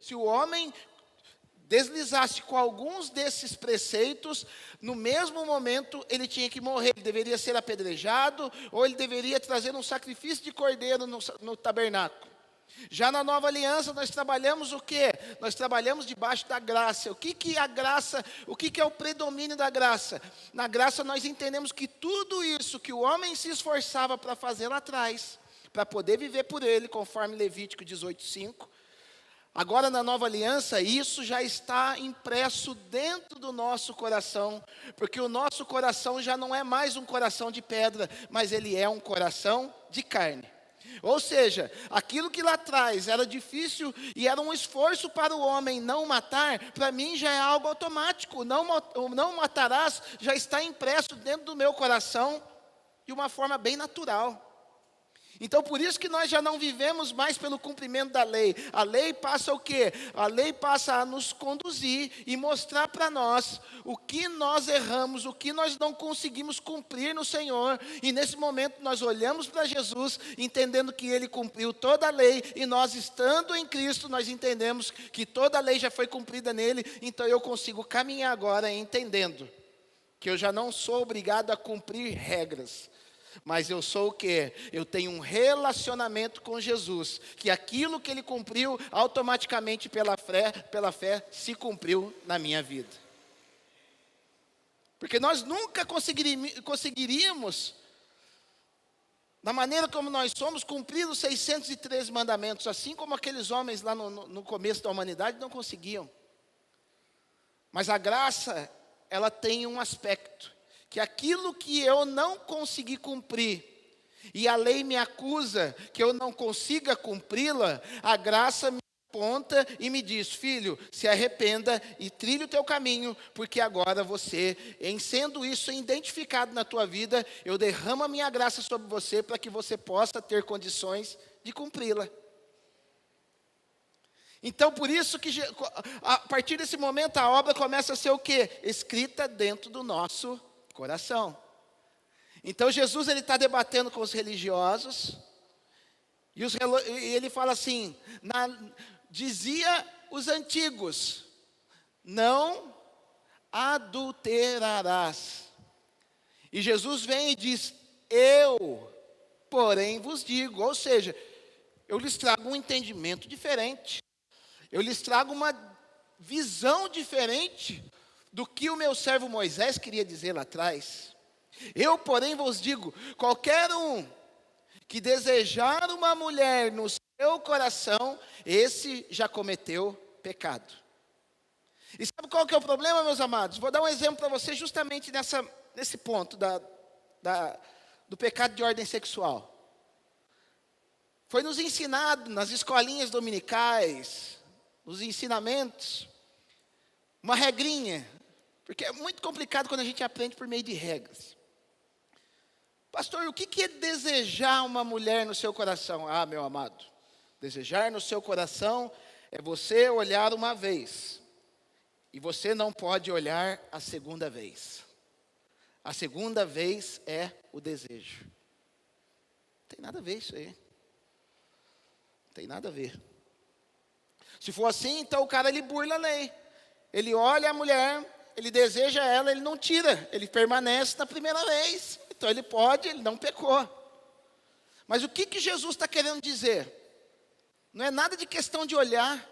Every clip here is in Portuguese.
Se o homem deslizasse com alguns desses preceitos, no mesmo momento ele tinha que morrer. Ele deveria ser apedrejado, ou ele deveria trazer um sacrifício de cordeiro no tabernáculo. Já na nova aliança nós trabalhamos o quê? Nós trabalhamos debaixo da graça. O que é a graça? O que é o predomínio da graça? Na graça nós entendemos que tudo isso que o homem se esforçava para fazer lá atrás, para poder viver por ele, conforme Levítico 18:5, agora na nova aliança isso já está impresso dentro do nosso coração, porque o nosso coração já não é mais um coração de pedra, mas ele é um coração de carne. Ou seja, aquilo que lá atrás era difícil e era um esforço para o homem não matar, para mim já é algo automático. O não matarás já está impresso dentro do meu coração de uma forma bem natural. Então, por isso que nós já não vivemos mais pelo cumprimento da lei. A lei passa o quê? A lei passa a nos conduzir e mostrar para nós o que nós erramos, o que nós não conseguimos cumprir no Senhor. E nesse momento nós olhamos para Jesus, entendendo que Ele cumpriu toda a lei. E nós, estando em Cristo, nós entendemos que toda a lei já foi cumprida nele. Então eu consigo caminhar agora entendendo que eu já não sou obrigado a cumprir regras. Mas eu sou o quê? Eu tenho um relacionamento com Jesus, que aquilo que Ele cumpriu, automaticamente pela fé se cumpriu na minha vida. Porque nós nunca conseguiríamos, da maneira como nós somos, cumprir os 613 mandamentos, assim como aqueles homens lá no começo da humanidade não conseguiam. Mas a graça, ela tem um aspecto, que aquilo que eu não consegui cumprir, e a lei me acusa que eu não consiga cumpri-la, a graça me aponta e me diz: filho, se arrependa e trilhe o teu caminho, porque agora você, em sendo isso identificado na tua vida, eu derramo a minha graça sobre você, para que você possa ter condições de cumpri-la. Então, por isso que a partir desse momento a obra começa a ser o quê? Escrita dentro do nosso coração. Então Jesus, ele está debatendo com os religiosos, e ele fala assim, dizia os antigos, não adulterarás. E Jesus vem e diz, eu, porém, vos digo. Ou seja, eu lhes trago um entendimento diferente, eu lhes trago uma visão diferente do que o meu servo Moisés queria dizer lá atrás. Eu, porém, vos digo, qualquer um que desejar uma mulher no seu coração, esse já cometeu pecado. E sabe qual que é o problema, meus amados? Vou dar um exemplo para vocês justamente nesse ponto do pecado de ordem sexual. Foi nos ensinado nas escolinhas dominicais, nos ensinamentos, uma regrinha, porque é muito complicado quando a gente aprende por meio de regras. Pastor, o que é desejar uma mulher no seu coração? Ah, meu amado, desejar no seu coração é você olhar uma vez, e você não pode olhar a segunda vez. A segunda vez é o desejo. Não tem nada a ver isso aí. Não tem nada a ver. Se for assim, então o cara, ele burla a lei. Ele olha a mulher, ele deseja ela, ele não tira, ele permanece na primeira vez. Então ele pode, ele não pecou. Mas o que Jesus está querendo dizer? Não é nada de questão de olhar.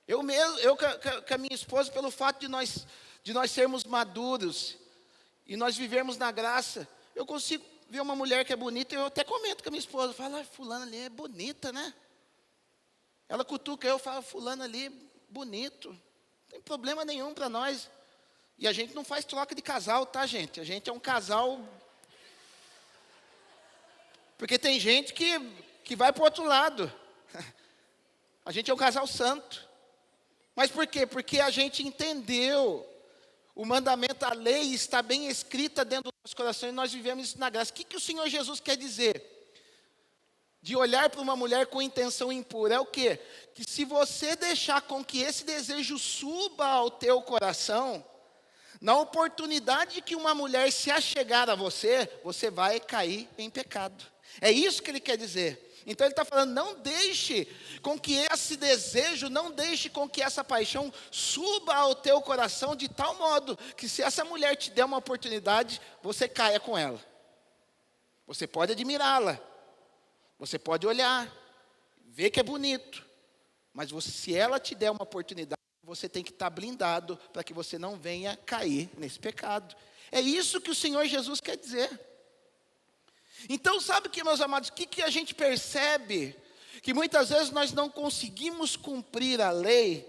Eu com a minha esposa, pelo fato de nós sermos maduros e nós vivermos na graça, eu consigo ver uma mulher que é bonita, e eu até comento com a minha esposa, falo, fulana ali é bonita, né? Ela cutuca, eu falo, fulana ali, bonito. Não tem problema nenhum para nós. E a gente não faz troca de casal, tá, gente? A gente é um casal. Porque tem gente que vai para o outro lado. A gente é um casal santo. Mas por quê? Porque a gente entendeu o mandamento, a lei está bem escrita dentro do nosso coração e nós vivemos isso na graça. O que o Senhor Jesus quer dizer? De olhar para uma mulher com intenção impura, é o quê? Que se você deixar com que esse desejo suba ao teu coração, na oportunidade que uma mulher se achegar a você, você vai cair em pecado. É isso que ele quer dizer. Então ele está falando, não deixe com que esse desejo, não deixe com que essa paixão suba ao teu coração de tal modo que se essa mulher te der uma oportunidade, você caia com ela. Você pode admirá-la, você pode olhar, ver que é bonito, mas se ela te der uma oportunidade, você tem que estar blindado para que você não venha cair nesse pecado. É isso que o Senhor Jesus quer dizer. Então, sabe o que, meus amados, o que a gente percebe? Que muitas vezes nós não conseguimos cumprir a lei,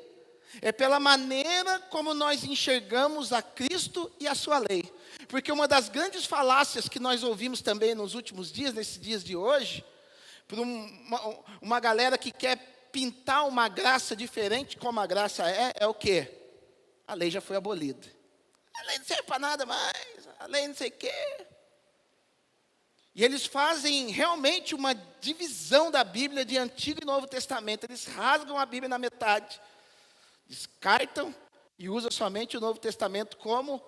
é pela maneira como nós enxergamos a Cristo e a sua lei. Porque uma das grandes falácias que nós ouvimos também nos últimos dias, nesses dias de hoje, por uma galera que quer pintar uma graça diferente como a graça é o quê? A lei já foi abolida. A lei não serve para nada mais, a lei não sei o quê. E eles fazem realmente uma divisão da Bíblia de Antigo e Novo Testamento. Eles rasgam a Bíblia na metade, descartam e usam somente o Novo Testamento como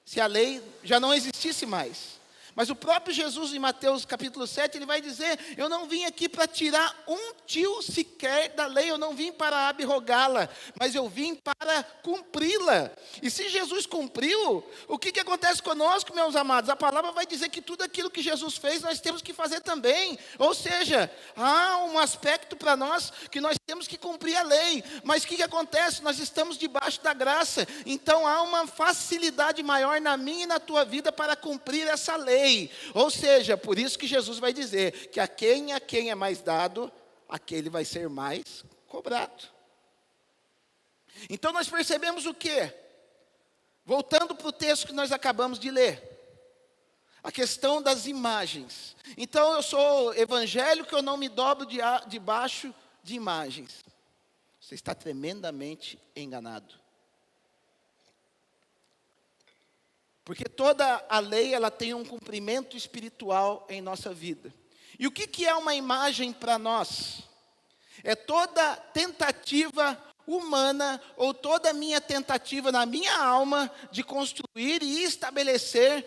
se a lei já não existisse mais. Mas o próprio Jesus, em Mateus capítulo 7, ele vai dizer, eu não vim aqui para tirar um tio sequer da lei, eu não vim para abrogá-la, mas eu vim para cumpri-la. E se Jesus cumpriu, o que acontece conosco, meus amados? A palavra vai dizer que tudo aquilo que Jesus fez, nós temos que fazer também. Ou seja, há um aspecto para nós que nós temos que cumprir a lei. Mas o que acontece? Nós estamos debaixo da graça, então há uma facilidade maior na minha e na tua vida para cumprir essa lei. Ou seja, por isso que Jesus vai dizer que a quem é mais dado, aquele vai ser mais cobrado. Então nós percebemos o quê? Voltando para o texto que nós acabamos de ler. A questão das imagens. Então eu sou evangélico, eu não me dobro debaixo de imagens. Você está tremendamente enganado. Porque toda a lei, ela tem um cumprimento espiritual em nossa vida. E o que é uma imagem para nós? É toda tentativa humana, ou toda minha tentativa na minha alma, de construir e estabelecer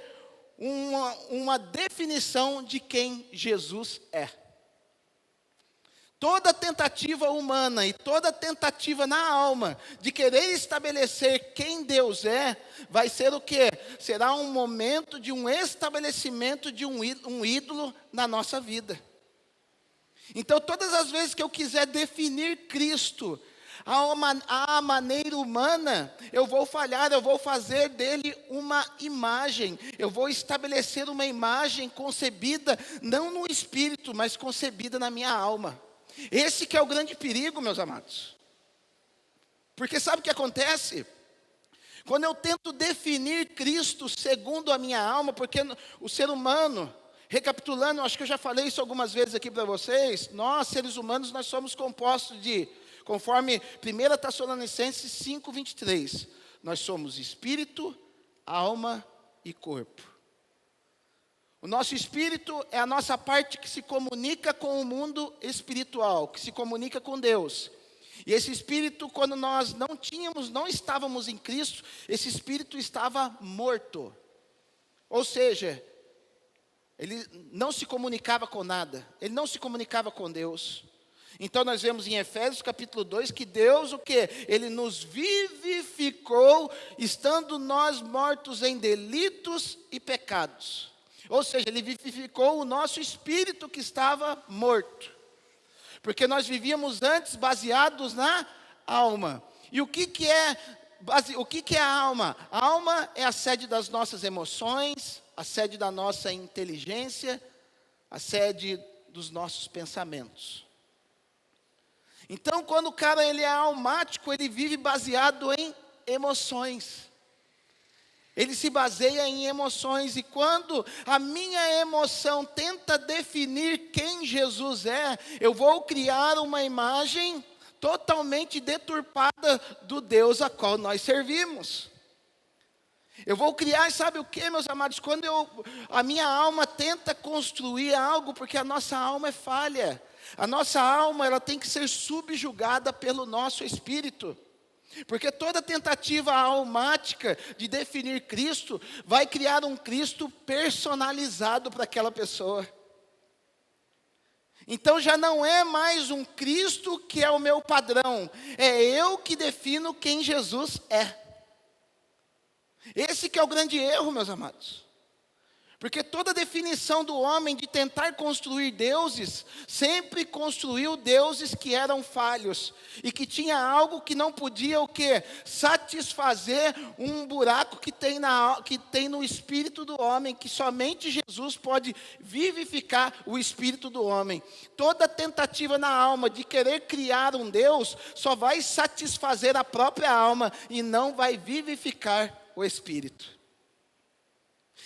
uma definição de quem Jesus é. Toda tentativa humana e toda tentativa na alma de querer estabelecer quem Deus é, vai ser o quê? Será um momento de um estabelecimento de um ídolo na nossa vida. Então, todas as vezes que eu quiser definir Cristo à maneira humana, eu vou falhar, eu vou fazer dele uma imagem. Eu vou estabelecer uma imagem concebida, não no espírito, mas concebida na minha alma. Esse que é o grande perigo, meus amados. Porque sabe o que acontece? Quando eu tento definir Cristo segundo a minha alma, porque o ser humano, recapitulando, acho que eu já falei isso algumas vezes aqui para vocês, nós, seres humanos, nós somos compostos de, conforme 1 Tessalonicenses 5:23, nós somos espírito, alma e corpo. O nosso espírito é a nossa parte que se comunica com o mundo espiritual, que se comunica com Deus. E esse espírito, quando nós não estávamos em Cristo, esse espírito estava morto. Ou seja, ele não se comunicava com nada, ele não se comunicava com Deus. Então nós vemos em Efésios capítulo 2 que Deus o quê? Ele nos vivificou, estando nós mortos em delitos e pecados. Ou seja, ele vivificou o nosso espírito que estava morto. Porque nós vivíamos antes baseados na alma. E o que é a alma? A alma é a sede das nossas emoções, a sede da nossa inteligência, a sede dos nossos pensamentos. Então, quando o cara ele é almático, ele vive baseado em emoções. Ele se baseia em emoções, e quando a minha emoção tenta definir quem Jesus é, eu vou criar uma imagem totalmente deturpada do Deus a qual nós servimos. Eu vou criar, sabe o que, meus amados? Quando a minha alma tenta construir algo, porque a nossa alma é falha. A nossa alma, ela tem que ser subjugada pelo nosso espírito. Porque toda tentativa almática de definir Cristo vai criar um Cristo personalizado para aquela pessoa. Então já não é mais um Cristo que é o meu padrão, é eu que defino quem Jesus é. Esse que é o grande erro, meus amados. Porque toda definição do homem de tentar construir deuses, sempre construiu deuses que eram falhos, e que tinha algo que não podia o quê? Satisfazer um buraco que tem no espírito do homem, que somente Jesus pode vivificar o espírito do homem. Toda tentativa na alma de querer criar um Deus, só vai satisfazer a própria alma, e não vai vivificar o espírito.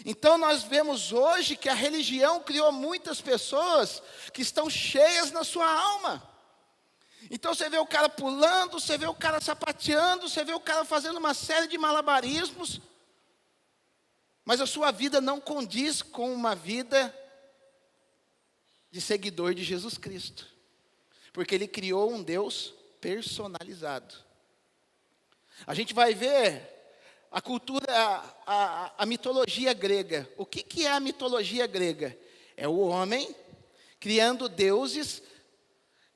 Então nós vemos hoje que a religião criou muitas pessoas que estão cheias na sua alma. Então você vê o cara pulando, você vê o cara sapateando, você vê o cara fazendo uma série de malabarismos, mas a sua vida não condiz com uma vida de seguidor de Jesus Cristo, porque ele criou um Deus personalizado. A gente vai ver a cultura, a mitologia grega. O que é a mitologia grega? É o homem criando deuses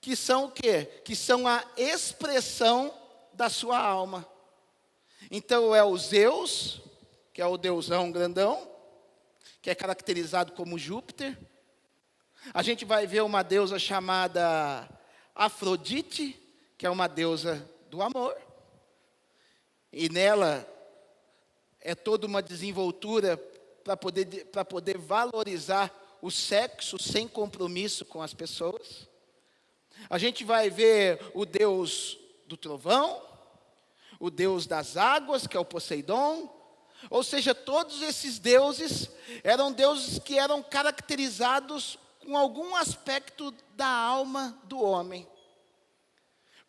que são o quê? Que são a expressão da sua alma. Então é o Zeus, que é o deusão grandão, que é caracterizado como Júpiter. A gente vai ver uma deusa chamada Afrodite, que é uma deusa do amor. E nela é toda uma desenvoltura para poder valorizar o sexo sem compromisso com as pessoas. A gente vai ver o deus do trovão, o deus das águas, que é o Poseidon. Ou seja, todos esses deuses eram deuses que eram caracterizados com algum aspecto da alma do homem.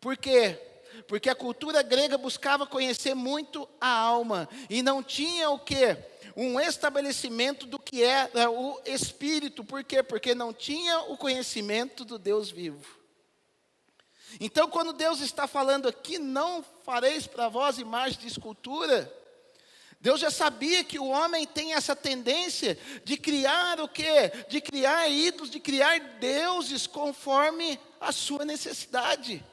Por quê? Porque a cultura grega buscava conhecer muito a alma, e não tinha o quê? Um estabelecimento do que era o espírito. Por quê? Porque não tinha o conhecimento do Deus vivo. Então quando Deus está falando aqui, não fareis para vós imagem de escultura, Deus já sabia que o homem tem essa tendência de criar o quê? De criar ídolos, de criar deuses conforme a sua necessidade.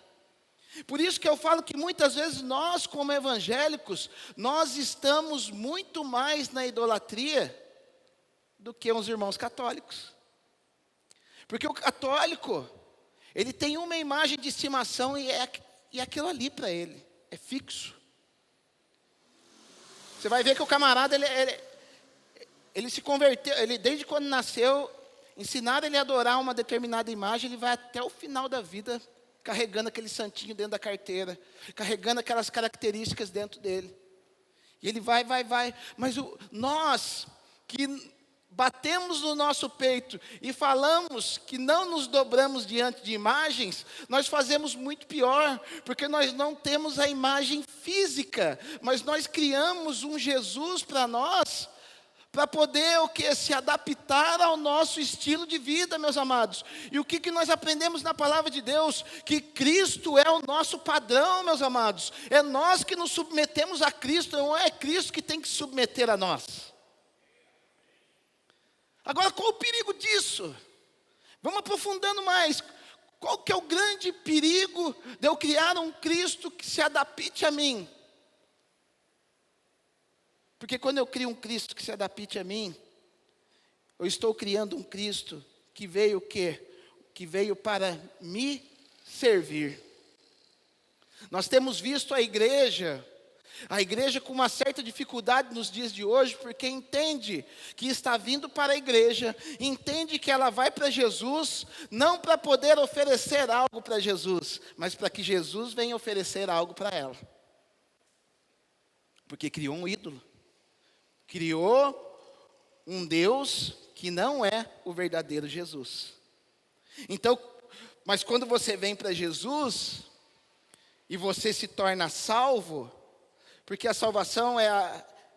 Por isso que eu falo que muitas vezes nós, como evangélicos, nós estamos muito mais na idolatria do que os irmãos católicos. Porque o católico, ele tem uma imagem de estimação e é aquilo ali para ele, é fixo. Você vai ver que o camarada, ele se converteu, ele desde quando nasceu, ensinaram ele a adorar uma determinada imagem, ele vai até o final da vida carregando aquele santinho dentro da carteira, carregando aquelas características dentro dele. E ele vai. Mas nós que batemos no nosso peito e falamos que não nos dobramos diante de imagens, nós fazemos muito pior, porque nós não temos a imagem física, mas nós criamos um Jesus para nós, para poder o quê? Se adaptar ao nosso estilo de vida, meus amados. E o que nós aprendemos na palavra de Deus? Que Cristo é o nosso padrão, meus amados. É nós que nos submetemos a Cristo, não é Cristo que tem que submeter a nós. Agora, qual o perigo disso? Vamos aprofundando mais. Qual que é o grande perigo de eu criar um Cristo que se adapte a mim? Porque quando eu crio um Cristo que se adapte a mim, eu estou criando um Cristo que veio o quê? Que veio para me servir. Nós temos visto a igreja com uma certa dificuldade nos dias de hoje, porque entende que está vindo para a igreja, entende que ela vai para Jesus, não para poder oferecer algo para Jesus, mas para que Jesus venha oferecer algo para ela. Porque criou um ídolo. Criou um Deus que não é o verdadeiro Jesus. Então, mas quando você vem para Jesus e você se torna salvo, porque a salvação é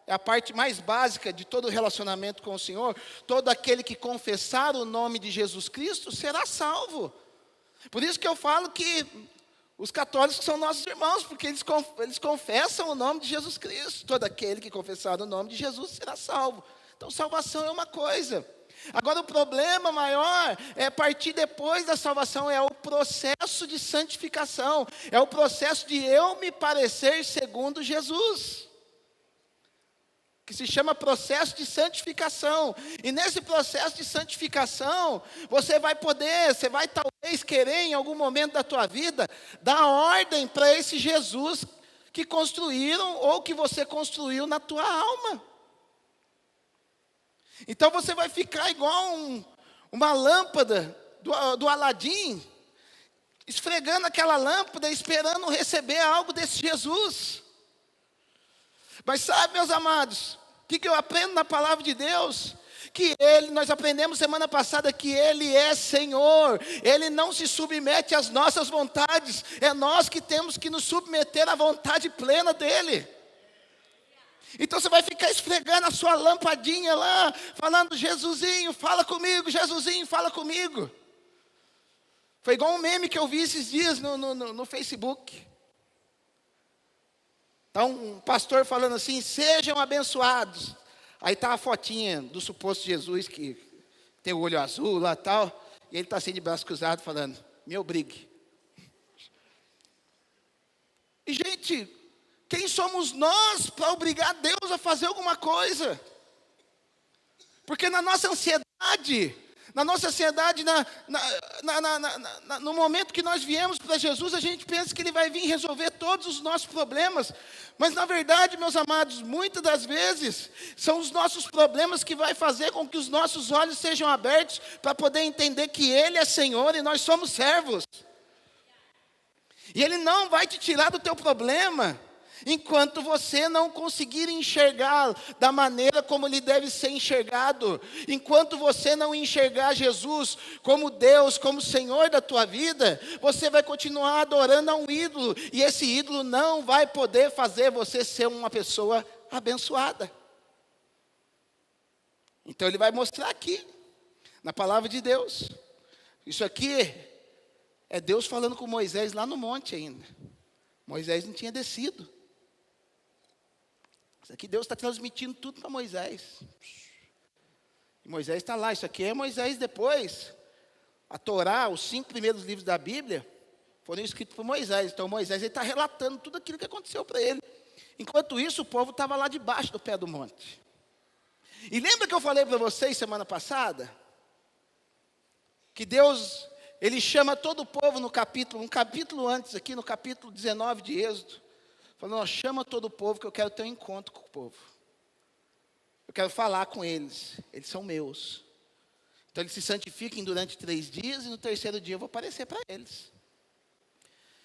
a parte mais básica de todo relacionamento com o Senhor, todo aquele que confessar o nome de Jesus Cristo será salvo. Por isso que eu falo que os católicos são nossos irmãos, porque eles confessam o nome de Jesus Cristo. Todo aquele que confessar o nome de Jesus será salvo. Então salvação é uma coisa. Agora o problema maior é partir depois da salvação, é o processo de santificação, é o processo de eu me parecer segundo Jesus, que se chama processo de santificação. E nesse processo de santificação, você vai talvez querer em algum momento da tua vida, dar ordem para esse Jesus que construíram ou que você construiu na tua alma. Então você vai ficar igual uma lâmpada do Aladim, esfregando aquela lâmpada, esperando receber algo desse Jesus. Mas sabe, meus amados, o que eu aprendo na palavra de Deus? Nós aprendemos semana passada que Ele é Senhor, Ele não se submete às nossas vontades, é nós que temos que nos submeter à vontade plena dEle. Então você vai ficar esfregando a sua lampadinha lá, falando, Jesusinho, fala comigo, Jesusinho, fala comigo. Foi igual um meme que eu vi esses dias no Facebook. Então, um pastor falando assim, sejam abençoados. Aí está a fotinha do suposto Jesus, que tem o olho azul lá e tal, e ele está assim de braço cruzado falando, me obrigue. E gente, quem somos nós para obrigar Deus a fazer alguma coisa? Porque na nossa ansiedade, no momento que nós viemos para Jesus, a gente pensa que Ele vai vir resolver todos os nossos problemas. Mas na verdade, meus amados, muitas das vezes, são os nossos problemas que vai fazer com que os nossos olhos sejam abertos para poder entender que Ele é Senhor e nós somos servos. E Ele não vai te tirar do teu problema enquanto você não conseguir enxergar da maneira como Ele deve ser enxergado, enquanto você não enxergar Jesus como Deus, como Senhor da tua vida, você vai continuar adorando a um ídolo, e esse ídolo não vai poder fazer você ser uma pessoa abençoada. Então Ele vai mostrar aqui, na palavra de Deus, isso aqui é Deus falando com Moisés lá no monte ainda. Moisés não tinha descido. Isso aqui Deus está transmitindo tudo para Moisés. E Moisés está lá. Isso aqui é Moisés depois. A Torá, os 5 primeiros livros da Bíblia, foram escritos por Moisés. Então Moisés está relatando tudo aquilo que aconteceu para ele. Enquanto isso, o povo estava lá debaixo do pé do monte. E lembra que eu falei para vocês semana passada? Que Deus, Ele chama todo o povo um capítulo antes aqui, no capítulo 19 de Êxodo. Falando, chama todo o povo que eu quero ter um encontro com o povo. Eu quero falar com eles, eles são meus. Então eles se santifiquem durante 3 dias e no terceiro dia eu vou aparecer para eles.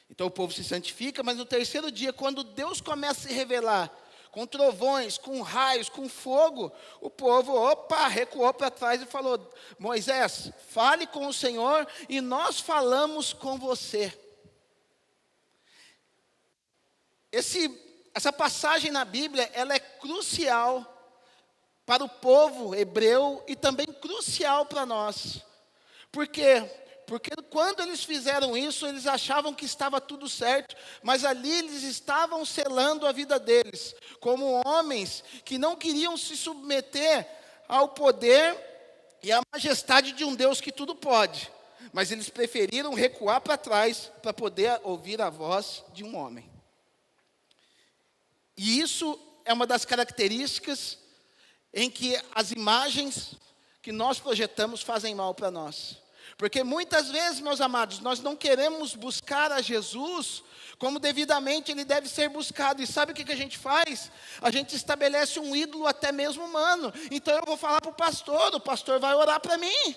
Então o povo se santifica, mas no terceiro dia, quando Deus começa a se revelar, com trovões, com raios, com fogo, o povo, recuou para trás e falou, Moisés, fale com o Senhor e nós falamos com você. Essa passagem na Bíblia, ela é crucial para o povo hebreu e também crucial para nós. Por quê? Porque quando eles fizeram isso, eles achavam que estava tudo certo, mas ali eles estavam selando a vida deles, como homens que não queriam se submeter ao poder e à majestade de um Deus que tudo pode, mas eles preferiram recuar para trás para poder ouvir a voz de um homem. E isso é uma das características em que as imagens que nós projetamos fazem mal para nós. Porque muitas vezes, meus amados, nós não queremos buscar a Jesus como devidamente Ele deve ser buscado. E sabe o que a gente faz? A gente estabelece um ídolo até mesmo humano. Então eu vou falar para o pastor vai orar para mim.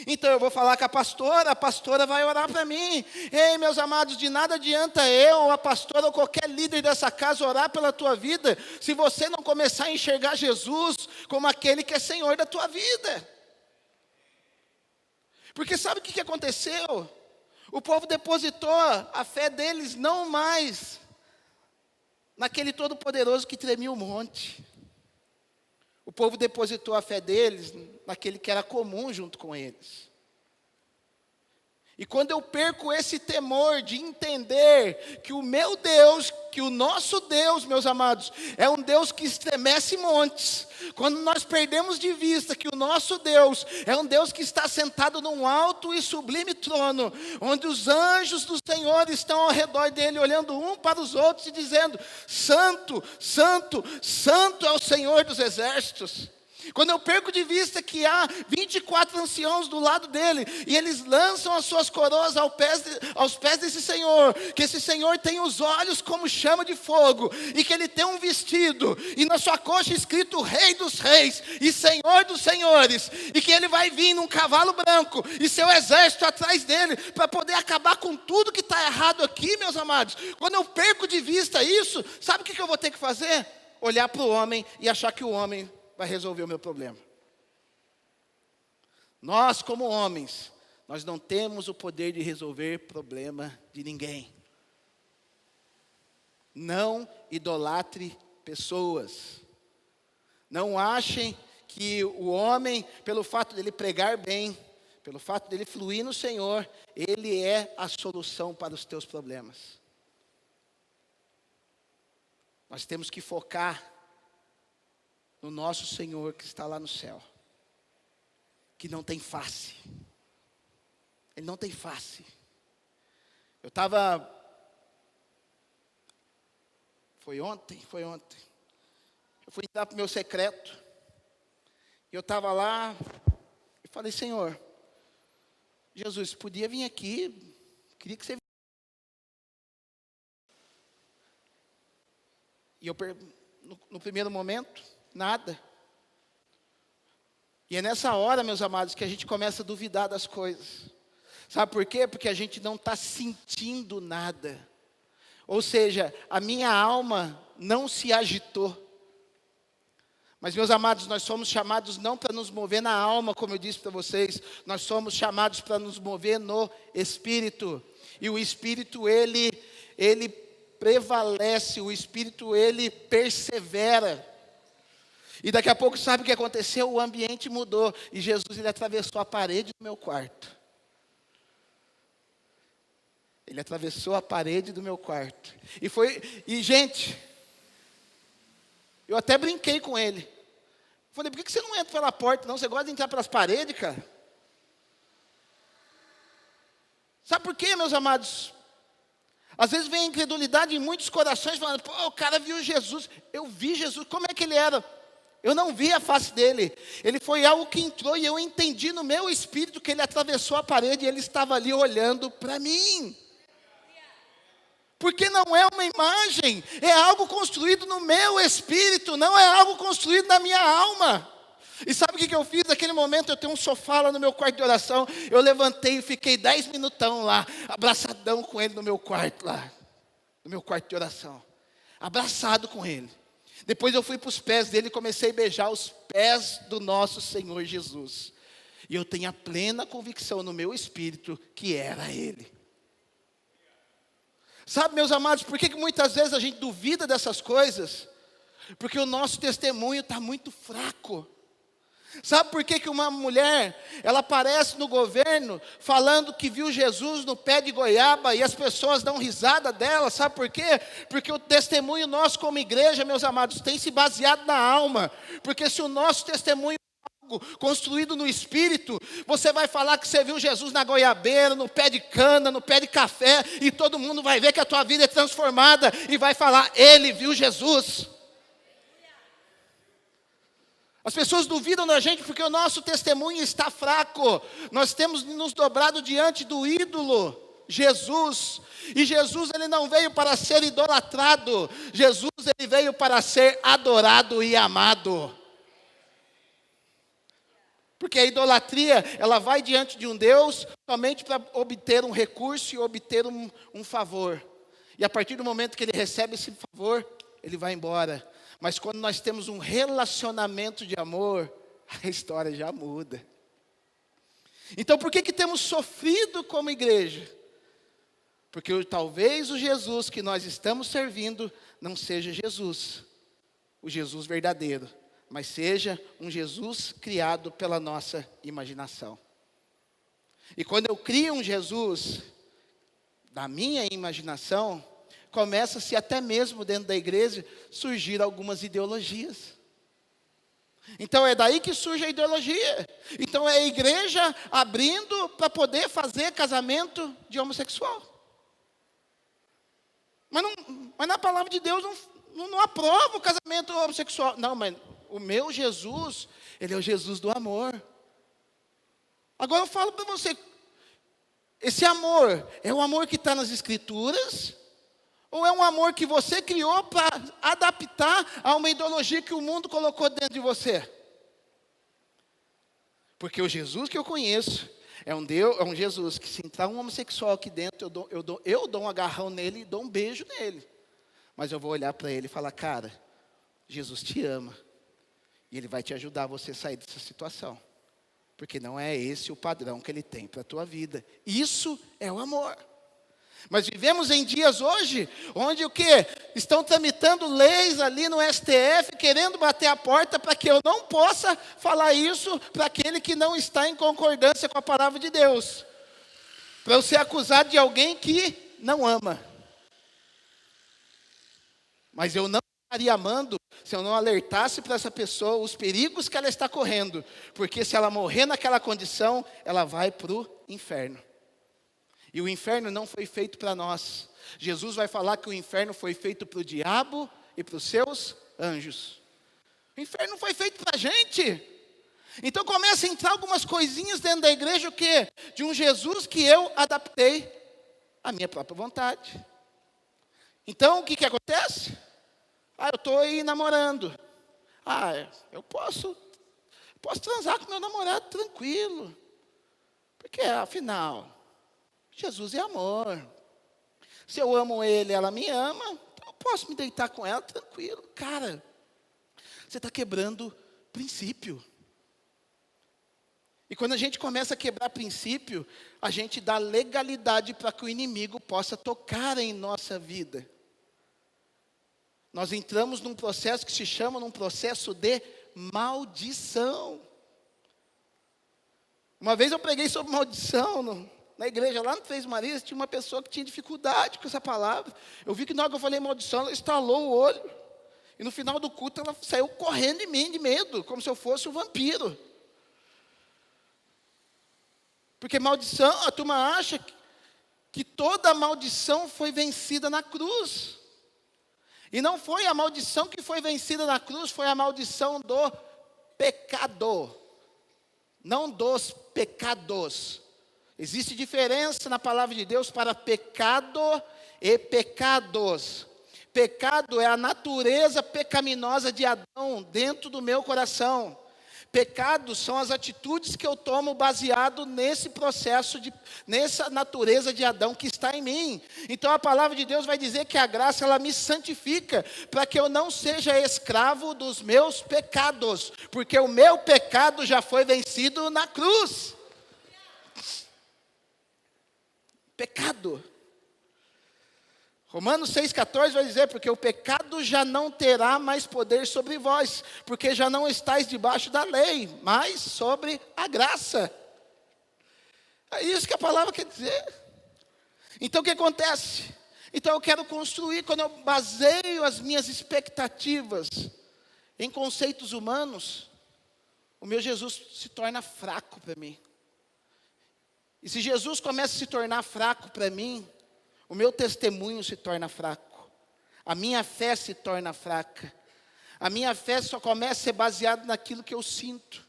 Então eu vou falar com a pastora vai orar para mim. Ei, meus amados, de nada adianta eu, ou a pastora, ou qualquer líder dessa casa orar pela tua vida, se você não começar a enxergar Jesus como aquele que é Senhor da tua vida. Porque sabe o que aconteceu? O povo depositou a fé deles não mais naquele Todo-Poderoso que tremia o monte. O povo depositou a fé deles naquele que era comum junto com eles. E quando eu perco esse temor de entender que o meu Deus, que o nosso Deus, meus amados, é um Deus que estremece montes. Quando nós perdemos de vista que o nosso Deus é um Deus que está sentado num alto e sublime trono, onde os anjos do Senhor estão ao redor dele, olhando um para os outros e dizendo: Santo, Santo, Santo é o Senhor dos exércitos. Quando eu perco de vista que há 24 anciãos do lado dele, e eles lançam as suas coroas aos pés desse Senhor, que esse Senhor tem os olhos como chama de fogo, e que ele tem um vestido, e na sua coxa escrito Rei dos Reis, e Senhor dos Senhores, e que ele vai vir num cavalo branco, e seu exército atrás dele, para poder acabar com tudo que está errado aqui, meus amados. Quando eu perco de vista isso, sabe o que eu vou ter que fazer? Olhar para o homem e achar que o homem vai resolver o meu problema. Nós, como homens, nós não temos o poder de resolver problema de ninguém. Não idolatre pessoas. Não achem que o homem, pelo fato dele pregar bem, pelo fato dele fluir no Senhor, ele é a solução para os teus problemas. Nós temos que focar no nosso Senhor que está lá no céu, que não tem face. Ele não tem face. Eu estava, foi ontem. Eu fui entrar para o meu secreto, e eu estava lá, e falei: Senhor, Jesus, podia vir aqui, queria que você... E eu, no primeiro momento, nada. E é nessa hora, meus amados, que a gente começa a duvidar das coisas. Sabe por quê? Porque a gente não está sentindo nada. Ou seja, a minha alma não se agitou. Mas, meus amados, nós somos chamados não para nos mover na alma, como eu disse para vocês. Nós somos chamados para nos mover no Espírito. E o Espírito, ele prevalece. O Espírito, ele persevera. E daqui a pouco, sabe o que aconteceu? O ambiente mudou. E Jesus, ele atravessou a parede do meu quarto. Ele atravessou a parede do meu quarto. E gente, eu até brinquei com ele. Falei: por que você não entra pela porta, não? Você gosta de entrar pelas paredes, cara? Sabe por quê, meus amados? Às vezes vem a incredulidade em muitos corações, falando: pô, o cara viu Jesus. Eu vi Jesus, como é que ele era? Eu não vi a face dele. Ele foi algo que entrou, e eu entendi no meu espírito que ele atravessou a parede e ele estava ali olhando para mim. Porque não é uma imagem, é algo construído no meu espírito, não é algo construído na minha alma. E sabe o que eu fiz naquele momento? Eu tenho um sofá lá no meu quarto de oração. Eu levantei e fiquei 10 minutão lá, abraçadão com ele no meu quarto lá, no meu quarto de oração, abraçado com ele. Depois eu fui para os pés dele e comecei a beijar os pés do nosso Senhor Jesus. E eu tenho a plena convicção no meu espírito que era ele. Sabe, meus amados, por que muitas vezes a gente duvida dessas coisas? Porque o nosso testemunho está muito fraco. Sabe por que uma mulher, ela aparece no governo falando que viu Jesus no pé de goiaba e as pessoas dão risada dela? Sabe por quê? Porque o testemunho nosso como igreja, meus amados, tem se baseado na alma. Porque se o nosso testemunho é algo construído no espírito, você vai falar que você viu Jesus na goiabeira, no pé de cana, no pé de café, e todo mundo vai ver que a tua vida é transformada e vai falar: ele viu Jesus. As pessoas duvidam da gente porque o nosso testemunho está fraco. Nós temos nos dobrado diante do ídolo, Jesus. E Jesus, ele não veio para ser idolatrado. Jesus, ele veio para ser adorado e amado. Porque a idolatria, ela vai diante de um Deus somente para obter um recurso e obter um favor. E a partir do momento que ele recebe esse favor, ele vai embora. Mas quando nós temos um relacionamento de amor, a história já muda. Então por que temos sofrido como igreja? Porque talvez o Jesus que nós estamos servindo não seja Jesus, o Jesus verdadeiro, mas seja um Jesus criado pela nossa imaginação. E quando eu crio um Jesus, na minha imaginação, começa-se até mesmo dentro da igreja surgir algumas ideologias. Então é daí que surge a ideologia. Então é a igreja abrindo para poder fazer casamento de homossexual. Mas na palavra de Deus não aprova o casamento homossexual. Não, mas o meu Jesus, ele é o Jesus do amor. Agora eu falo para você, esse amor é o amor que está nas Escrituras? Ou é um amor que você criou para adaptar a uma ideologia que o mundo colocou dentro de você? Porque o Jesus que eu conheço é um Jesus que, se entrar um homossexual aqui dentro, eu dou um agarrão nele e dou um beijo nele. Mas eu vou olhar para ele e falar, cara, Jesus te ama. E ele vai te ajudar a você sair dessa situação. Porque não é esse o padrão que ele tem para a tua vida. Isso é o amor. Mas vivemos em dias hoje, onde o quê? Estão tramitando leis ali no STF, querendo bater a porta para que eu não possa falar isso para aquele que não está em concordância com a palavra de Deus. Para eu ser acusado de alguém que não ama. Mas eu não estaria amando se eu não alertasse para essa pessoa os perigos que ela está correndo. Porque se ela morrer naquela condição, ela vai para o inferno. E o inferno não foi feito para nós. Jesus vai falar que o inferno foi feito para o diabo e para os seus anjos. O inferno não foi feito para a gente. Então começa a entrar algumas coisinhas dentro da igreja, o quê? De um Jesus que eu adaptei à minha própria vontade. Então o que acontece? Eu estou aí namorando. Eu posso transar com meu namorado tranquilo. Porque afinal, Jesus é amor. Se eu amo ele, ela me ama, então eu posso me deitar com ela tranquilo. Cara, você está quebrando princípio. E quando a gente começa a quebrar princípio, a gente dá legalidade para que o inimigo possa tocar em nossa vida. Nós entramos num processo que se chama num processo de maldição. Uma vez eu preguei sobre maldição na igreja, lá no Três Marias, tinha uma pessoa que tinha dificuldade com essa palavra. Eu vi que na hora que eu falei maldição, ela estalou o olho. E no final do culto, ela saiu correndo de mim, de medo, como se eu fosse um vampiro. Porque maldição, a turma acha que toda maldição foi vencida na cruz. E não foi a maldição que foi vencida na cruz, foi a maldição do pecado. Não dos pecados. Existe diferença na palavra de Deus para pecado e pecados. Pecado é a natureza pecaminosa de Adão dentro do meu coração. Pecados são as atitudes que eu tomo baseado nesse processo, nessa natureza de Adão que está em mim. Então a palavra de Deus vai dizer que a graça ela me santifica, para que eu não seja escravo dos meus pecados, porque o meu pecado já foi vencido na cruz. Pecado. Romanos 6,14 vai dizer, porque o pecado já não terá mais poder sobre vós, porque já não estáis debaixo da lei, mas sobre a graça. É isso que a palavra quer dizer. Então o que acontece? Então eu quero construir, quando eu baseio as minhas expectativas em conceitos humanos, o meu Jesus se torna fraco para mim. E se Jesus começa a se tornar fraco para mim, o meu testemunho se torna fraco. A minha fé se torna fraca. A minha fé só começa a ser baseada naquilo que eu sinto.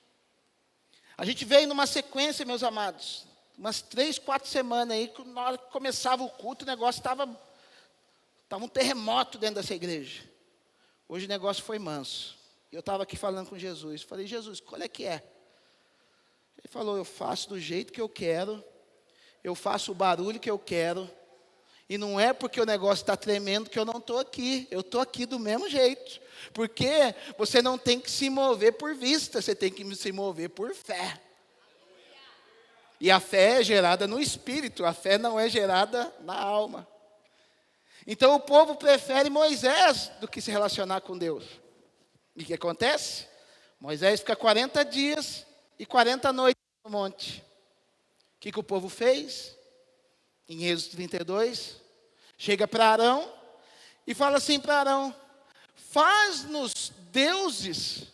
A gente veio numa sequência, meus amados, umas 3, 4 semanas aí, que na hora que começava o culto, o negócio estava um terremoto dentro dessa igreja. Hoje o negócio foi manso. Eu estava aqui falando com Jesus. Falei, Jesus, qual é que é? Ele falou, eu faço do jeito que eu quero. Eu faço o barulho que eu quero. E não é porque o negócio está tremendo que eu não estou aqui. Eu estou aqui do mesmo jeito. Porque você não tem que se mover por vista. Você tem que se mover por fé. E a fé é gerada no espírito. A fé não é gerada na alma. Então o povo prefere Moisés do que se relacionar com Deus. E o que acontece? Moisés fica 40 dias e 40 noites no monte. que o povo fez? Em Êxodo 32, chega para Arão e fala assim para Arão: faz-nos deuses,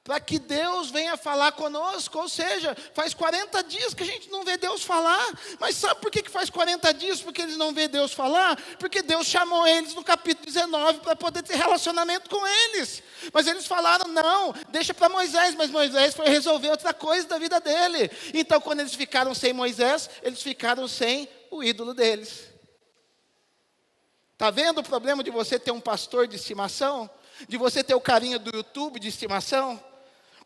para que Deus venha falar conosco. Ou seja, faz 40 dias que a gente não vê Deus falar. Mas sabe por que faz 40 dias? Porque eles não vê Deus falar? Porque Deus chamou eles no capítulo 19 para poder ter relacionamento com eles. Mas eles falaram: não, deixa para Moisés. Mas Moisés foi resolver outra coisa da vida dele. Então, quando eles ficaram sem Moisés, eles ficaram sem o ídolo deles. Está vendo o problema de você ter um pastor de estimação? De você ter o carinho do YouTube de estimação?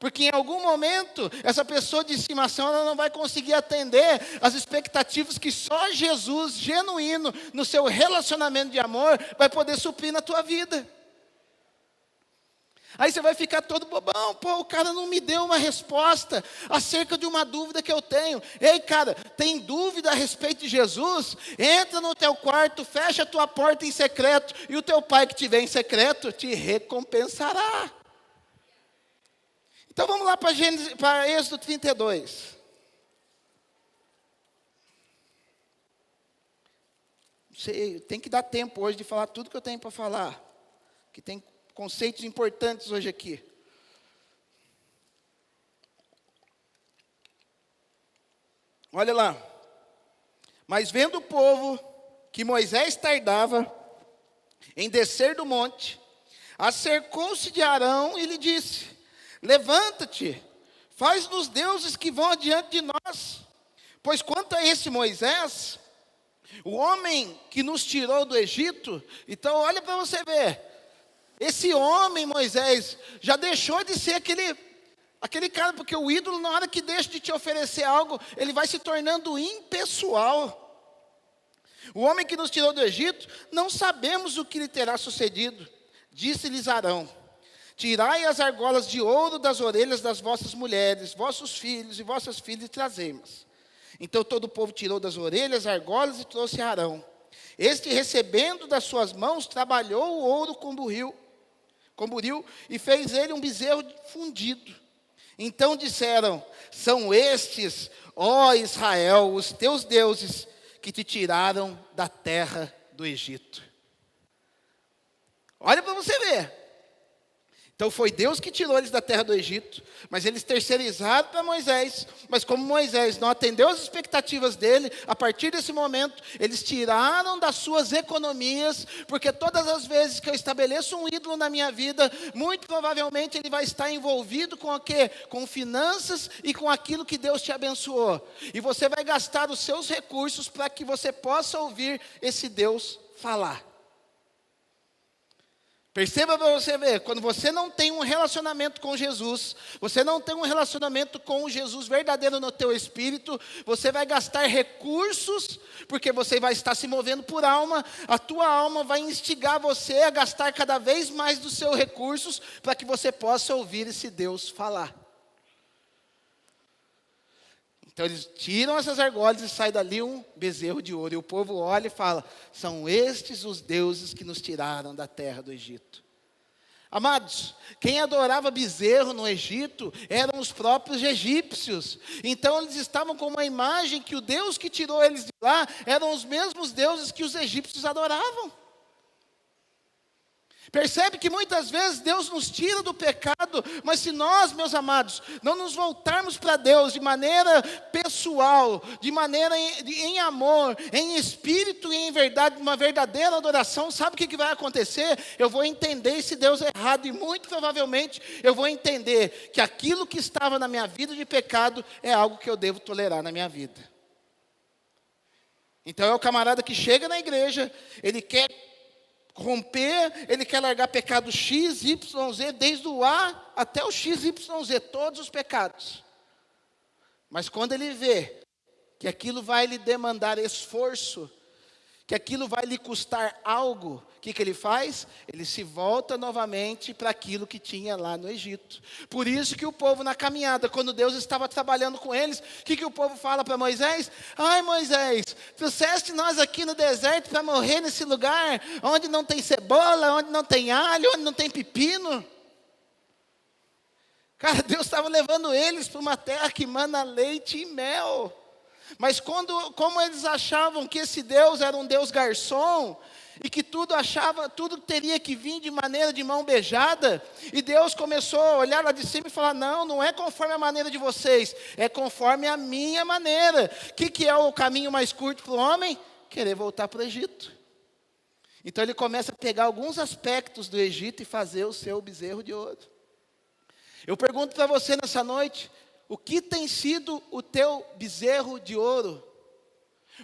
Porque em algum momento, essa pessoa de estimação, ela não vai conseguir atender as expectativas que só Jesus, genuíno, no seu relacionamento de amor, vai poder suprir na tua vida. Aí você vai ficar todo bobão: pô, o cara não me deu uma resposta acerca de uma dúvida que eu tenho. Ei, cara, tem dúvida a respeito de Jesus? Entra no teu quarto, fecha a tua porta em secreto, e o teu pai que te vê em secreto te recompensará. Então vamos lá para Êxodo 32. Tem que dar tempo hoje de falar tudo que eu tenho para falar, que tem conceitos importantes hoje aqui. Olha lá. Mas vendo o povo que Moisés tardava em descer do monte, acercou-se de Arão e lhe disse: levanta-te, faz-nos deuses que vão adiante de nós. Pois quanto a esse Moisés, o homem que nos tirou do Egito, então olha para você ver, esse homem Moisés já deixou de ser aquele cara, porque o ídolo, na hora que deixa de te oferecer algo, ele vai se tornando impessoal. O homem que nos tirou do Egito, não sabemos o que lhe terá sucedido. Disse-lhes Arão: tirai as argolas de ouro das orelhas das vossas mulheres, vossos filhos e vossas filhas, e trazei-mas. Então todo o povo tirou das orelhas as argolas e trouxe a Arão. Este, recebendo das suas mãos, trabalhou o ouro com buril, e fez ele um bezerro fundido. Então disseram: são estes, ó Israel, os teus deuses, que te tiraram da terra do Egito. Olha para você ver. Então foi Deus que tirou eles da terra do Egito, mas eles terceirizaram para Moisés. Mas como Moisés não atendeu as expectativas dele, a partir desse momento, eles tiraram das suas economias, porque todas as vezes que eu estabeleço um ídolo na minha vida, muito provavelmente ele vai estar envolvido com o quê? Com finanças e com aquilo que Deus te abençoou. E você vai gastar os seus recursos para que você possa ouvir esse Deus falar. Perceba para você ver, quando você não tem um relacionamento com Jesus, você não tem um relacionamento com o Jesus verdadeiro no teu espírito, você vai gastar recursos, porque você vai estar se movendo por alma, a tua alma vai instigar você a gastar cada vez mais dos seus recursos, para que você possa ouvir esse Deus falar. Então eles tiram essas argolas e sai dali um bezerro de ouro. E o povo olha e fala: são estes os deuses que nos tiraram da terra do Egito. Amados, quem adorava bezerro no Egito eram os próprios egípcios. Então eles estavam com uma imagem que o Deus que tirou eles de lá eram os mesmos deuses que os egípcios adoravam. Percebe que muitas vezes Deus nos tira do pecado, mas se nós, meus amados, não nos voltarmos para Deus de maneira pessoal, de maneira em amor, em espírito e em verdade, uma verdadeira adoração, sabe o que vai acontecer? Eu vou entender esse Deus errado e muito provavelmente eu vou entender que aquilo que estava na minha vida de pecado é algo que eu devo tolerar na minha vida. Então é o camarada que chega na igreja, ele quer romper, ele quer largar pecado X, Y, Z, desde o A até o X, Y, Z, todos os pecados. Mas quando ele vê que aquilo vai lhe demandar esforço, que aquilo vai lhe custar algo, o que ele faz? Ele se volta novamente para aquilo que tinha lá no Egito. Por isso que o povo na caminhada, quando Deus estava trabalhando com eles, o que o povo fala para Moisés? Ai, Moisés, trouxeste nós aqui no deserto para morrer nesse lugar, onde não tem cebola, onde não tem alho, onde não tem pepino. Cara, Deus estava levando eles para uma terra que mana leite e mel. Mas como eles achavam que esse Deus era um Deus garçom, e que tudo teria que vir de maneira de mão beijada, e Deus começou a olhar lá de cima e falar: não, não é conforme a maneira de vocês, é conforme a minha maneira. O que é o caminho mais curto para o homem? Querer voltar para o Egito. Então ele começa a pegar alguns aspectos do Egito e fazer o seu bezerro de ouro. Eu pergunto para você nessa noite: o que tem sido o teu bezerro de ouro?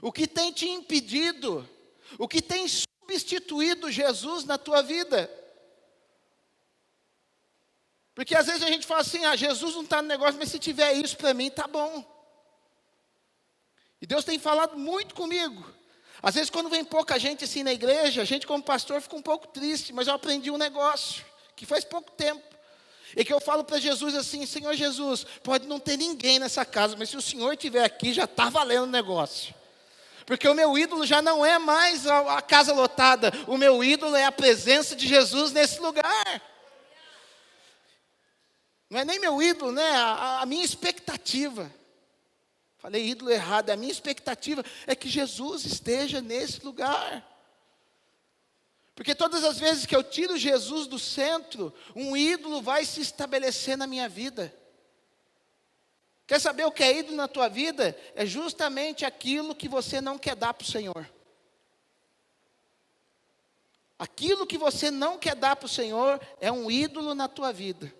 O que tem te impedido? O que tem substituído Jesus na tua vida? Porque às vezes a gente fala assim: Jesus não está no negócio, mas se tiver isso para mim, está bom. E Deus tem falado muito comigo. Às vezes quando vem pouca gente assim na igreja, a gente como pastor fica um pouco triste, mas eu aprendi um negócio, que faz pouco tempo. E que eu falo para Jesus assim: Senhor Jesus, pode não ter ninguém nessa casa, mas se o Senhor estiver aqui, já está valendo o negócio. Porque o meu ídolo já não é mais a casa lotada, o meu ídolo é a presença de Jesus nesse lugar. Não é nem meu ídolo, né? A minha expectativa. Falei ídolo errado, a minha expectativa é que Jesus esteja nesse lugar. Porque todas as vezes que eu tiro Jesus do centro, um ídolo vai se estabelecer na minha vida. Quer saber o que é ídolo na tua vida? É justamente aquilo que você não quer dar para o Senhor. Aquilo que você não quer dar para o Senhor é um ídolo na tua vida.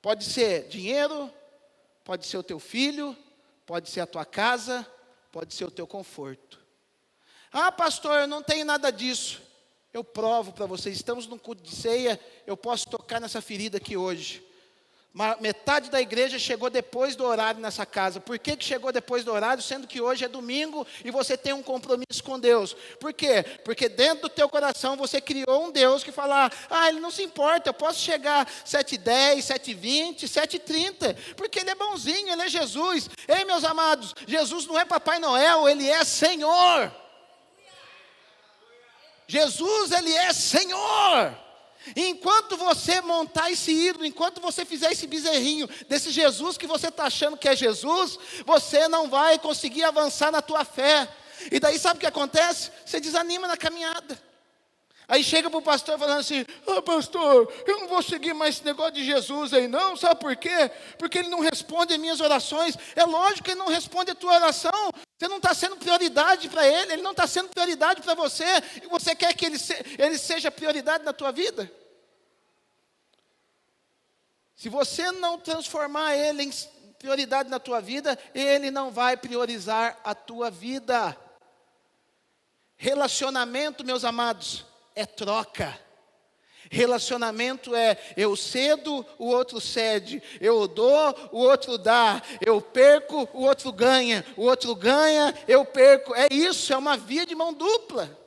Pode ser dinheiro, pode ser o teu filho, pode ser a tua casa, pode ser o teu conforto. Ah, pastor, eu não tenho nada disso. Eu provo para vocês, estamos num culto de ceia, eu posso tocar nessa ferida aqui hoje. Metade da igreja chegou depois do horário nessa casa. Por que chegou depois do horário, sendo que hoje é domingo e você tem um compromisso com Deus? Por quê? Porque dentro do teu coração você criou um Deus que fala: ele não se importa, eu posso chegar 7h10, 7h20, 7h30, porque Ele é bonzinho, Ele é Jesus. Ei, meus amados, Jesus não é Papai Noel, Ele é Senhor. Jesus, Ele é Senhor. E enquanto você montar esse ídolo, enquanto você fizer esse bezerrinho desse Jesus que você está achando que é Jesus, você não vai conseguir avançar na tua fé. E daí sabe o que acontece? Você desanima na caminhada. Aí chega para o pastor falando assim: pastor, eu não vou seguir mais esse negócio de Jesus aí não. Sabe por quê? Porque Ele não responde as minhas orações. É lógico que Ele não responde a tua oração. Você não está sendo prioridade para Ele, Ele não está sendo prioridade para você. E você quer que Ele seja prioridade na tua vida? Se você não transformar Ele em prioridade na tua vida, Ele não vai priorizar a tua vida. Relacionamento, meus amados, é troca. Relacionamento é: eu cedo, o outro cede. Eu dou, o outro dá. Eu perco, o outro ganha. O outro ganha, eu perco. É isso, é uma via de mão dupla.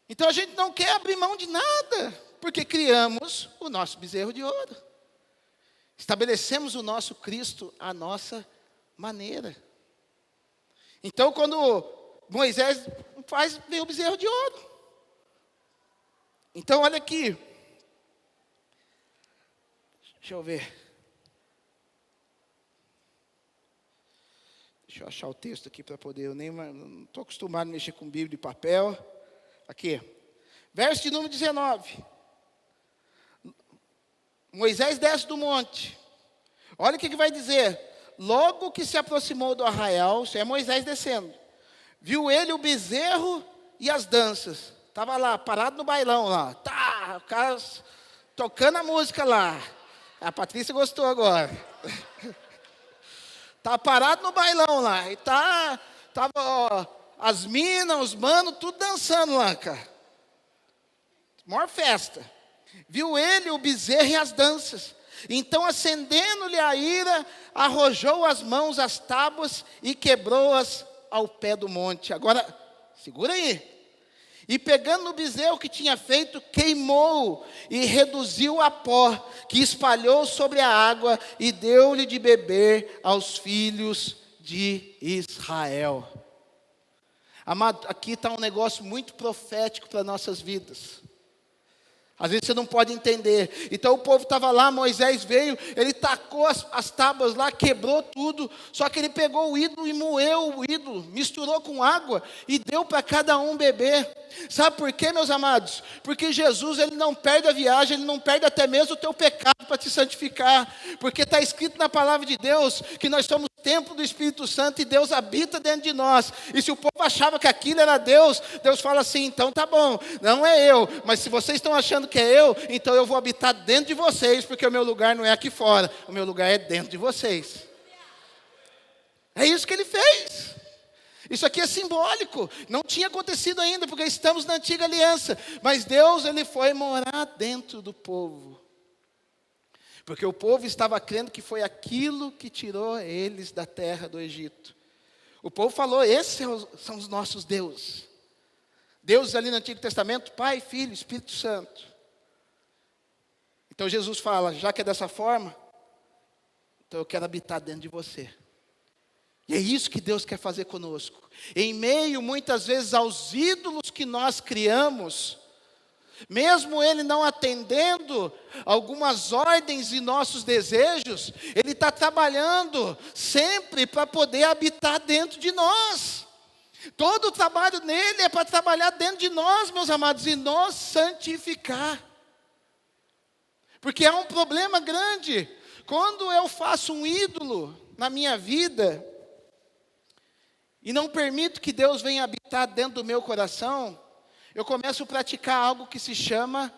Então a gente não quer abrir mão de nada, porque criamos o nosso bezerro de ouro. Estabelecemos o nosso Cristo à nossa maneira. Então quando Moisés vem o bezerro de ouro. Então olha aqui. Deixa eu ver. Deixa eu achar o texto aqui para poder. Eu não estou acostumado a mexer com Bíblia e papel. Aqui. Verso de número 19. Moisés desce do monte. Olha o que vai dizer. Logo que se aproximou do arraial, isso é Moisés descendo, viu ele o bezerro e as danças. Estava lá, parado no bailão lá. Tá, o cara tocando a música lá. A Patrícia gostou agora. Tá parado no bailão lá. E tava as minas, os manos, tudo dançando lá, cara. Maior festa. Viu ele o bezerro e as danças. Então, acendendo-lhe a ira, arrojou as mãos às tábuas e quebrou-as ao pé do monte. Agora, segura aí. E pegando o bezerro que tinha feito, queimou e reduziu a pó, que espalhou sobre a água e deu-lhe de beber aos filhos de Israel. Amado, aqui está um negócio muito profético para nossas vidas. Às vezes você não pode entender. Então o povo estava lá, Moisés veio, ele tacou as tábuas lá, quebrou tudo. Só que ele pegou o ídolo e moeu o ídolo, misturou com água e deu para cada um beber. Sabe por quê, meus amados? Porque Jesus, ele não perde a viagem, ele não perde até mesmo o teu pecado para te santificar. Porque está escrito na palavra de Deus que nós somos templo do Espírito Santo e Deus habita dentro de nós. E se o povo achava que aquilo era Deus, Deus fala assim: então tá bom, não é eu, mas se vocês estão achando que é eu, então eu vou habitar dentro de vocês, porque o meu lugar não é aqui fora, o meu lugar é dentro de vocês. É isso que ele fez. Isso aqui é simbólico, não tinha acontecido ainda, porque estamos na antiga aliança, mas Deus, ele foi morar dentro do povo, porque o povo estava crendo que foi aquilo que tirou eles da terra do Egito. O povo falou: esses são os nossos deuses. Deus ali no Antigo Testamento, Pai, Filho, Espírito Santo. Então Jesus fala: já que é dessa forma, então eu quero habitar dentro de você. E é isso que Deus quer fazer conosco. Em meio, muitas vezes, aos ídolos que nós criamos, mesmo Ele não atendendo algumas ordens e nossos desejos, Ele está trabalhando sempre para poder habitar dentro de nós. Todo o trabalho nele é para trabalhar dentro de nós, meus amados, e nos santificar. Porque há um problema grande. Quando eu faço um ídolo na minha vida, e não permito que Deus venha habitar dentro do meu coração, eu começo a praticar algo que se chama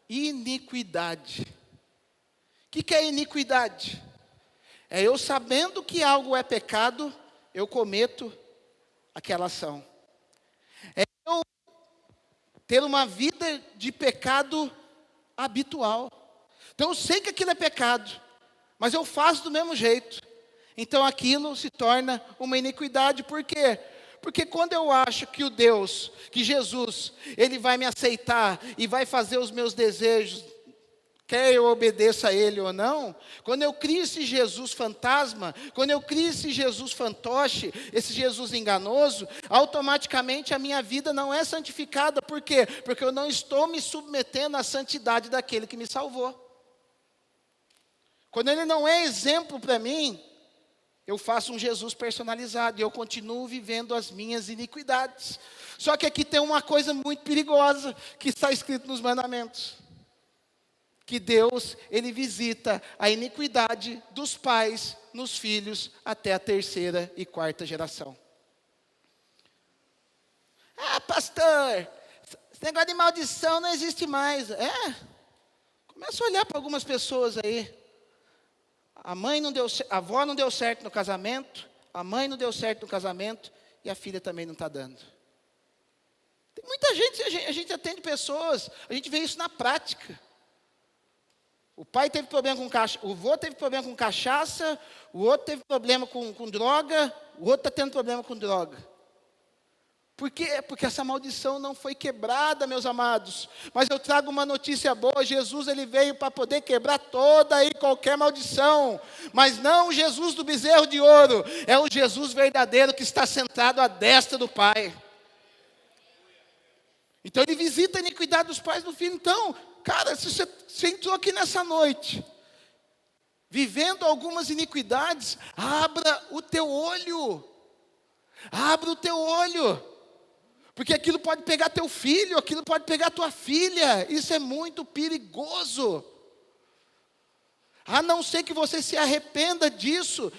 iniquidade. O que é iniquidade? É eu sabendo que algo é pecado, eu cometo aquela ação. É eu ter uma vida de pecado habitual. Então eu sei que aquilo é pecado, mas eu faço do mesmo jeito. Então aquilo se torna uma iniquidade. Por quê? Porque quando eu acho que que Jesus, Ele vai me aceitar e vai fazer os meus desejos, quer eu obedeça a Ele ou não, quando eu crio esse Jesus fantasma, quando eu crio esse Jesus fantoche, esse Jesus enganoso, automaticamente a minha vida não é santificada. Por quê? Porque eu não estou me submetendo à santidade daquele que me salvou. Quando Ele não é exemplo para mim, eu faço um Jesus personalizado e eu continuo vivendo as minhas iniquidades. Só que aqui tem uma coisa muito perigosa que está escrito nos mandamentos. Que Deus, Ele visita a iniquidade dos pais nos filhos até a 3ª e 4ª geração. Ah, pastor, esse negócio de maldição não existe mais. Começa a olhar para algumas pessoas aí. A avó não deu certo no casamento, a mãe não deu certo no casamento e a filha também não está dando. Tem muita gente, a gente atende pessoas, a gente vê isso na prática. O pai teve problema com cachaça, o avô teve problema com cachaça, o outro teve problema com droga, o outro está tendo problema com droga. Por quê? Porque essa maldição não foi quebrada, meus amados. Mas eu trago uma notícia boa: Jesus, Ele veio para poder quebrar toda e qualquer maldição. Mas não o Jesus do bezerro de ouro, é o Jesus verdadeiro que está sentado à destra do Pai. Então Ele visita a iniquidade dos pais do filho. Então, cara, se você entrou aqui nessa noite, vivendo algumas iniquidades, abra o teu olho. Abra o teu olho. Porque aquilo pode pegar teu filho, aquilo pode pegar tua filha. Isso é muito perigoso. A não ser que você se arrependa disso.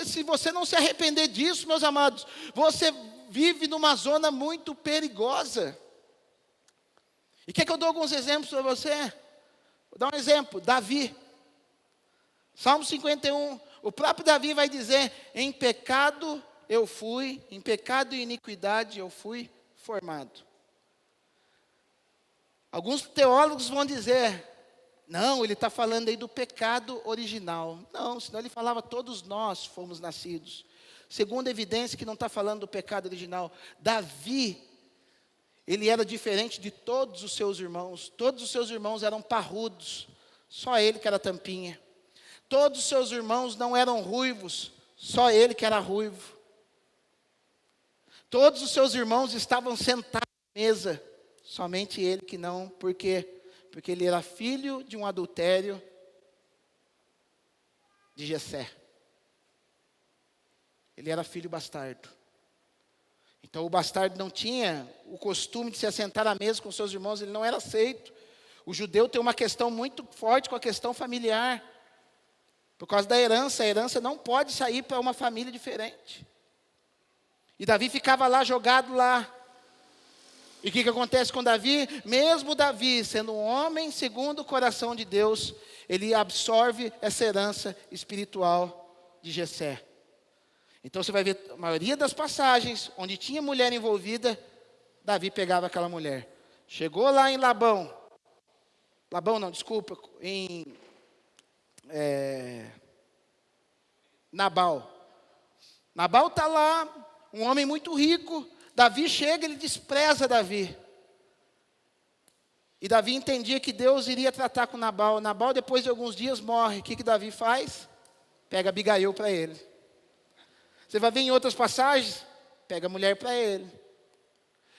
Se você não se arrepender disso, meus amados, você vive numa zona muito perigosa. E quer que eu dou alguns exemplos para você? Vou dar um exemplo: Davi. Salmo 51. O próprio Davi vai dizer: em pecado em pecado e iniquidade eu fui formado. Alguns teólogos vão dizer: não, ele está falando aí do pecado original. Não, senão ele falava: todos nós fomos nascidos. Segunda evidência que não está falando do pecado original. Davi, ele era diferente de todos os seus irmãos. Todos os seus irmãos eram parrudos, só ele que era tampinha. Todos os seus irmãos não eram ruivos, só ele que era ruivo. Todos os seus irmãos estavam sentados à mesa, somente ele que não. Por quê? Porque ele era filho de um adultério de Jessé. Ele era filho bastardo. Então o bastardo não tinha o costume de se assentar à mesa com seus irmãos, ele não era aceito. O judeu tem uma questão muito forte com a questão familiar. Por causa da herança, a herança não pode sair para uma família diferente. E Davi ficava lá, jogado lá. E o que acontece com Davi? Mesmo Davi, sendo um homem segundo o coração de Deus, ele absorve essa herança espiritual de Jessé. Então você vai ver a maioria das passagens, onde tinha mulher envolvida, Davi pegava aquela mulher. Chegou lá em em Nabal. Nabal está lá, um homem muito rico. Davi chega, ele despreza Davi. E Davi entendia que Deus iria tratar com Nabal. Nabal, depois de alguns dias, morre. O que Davi faz? Pega Abigail para ele. Você vai ver em outras passagens, pega a mulher para ele.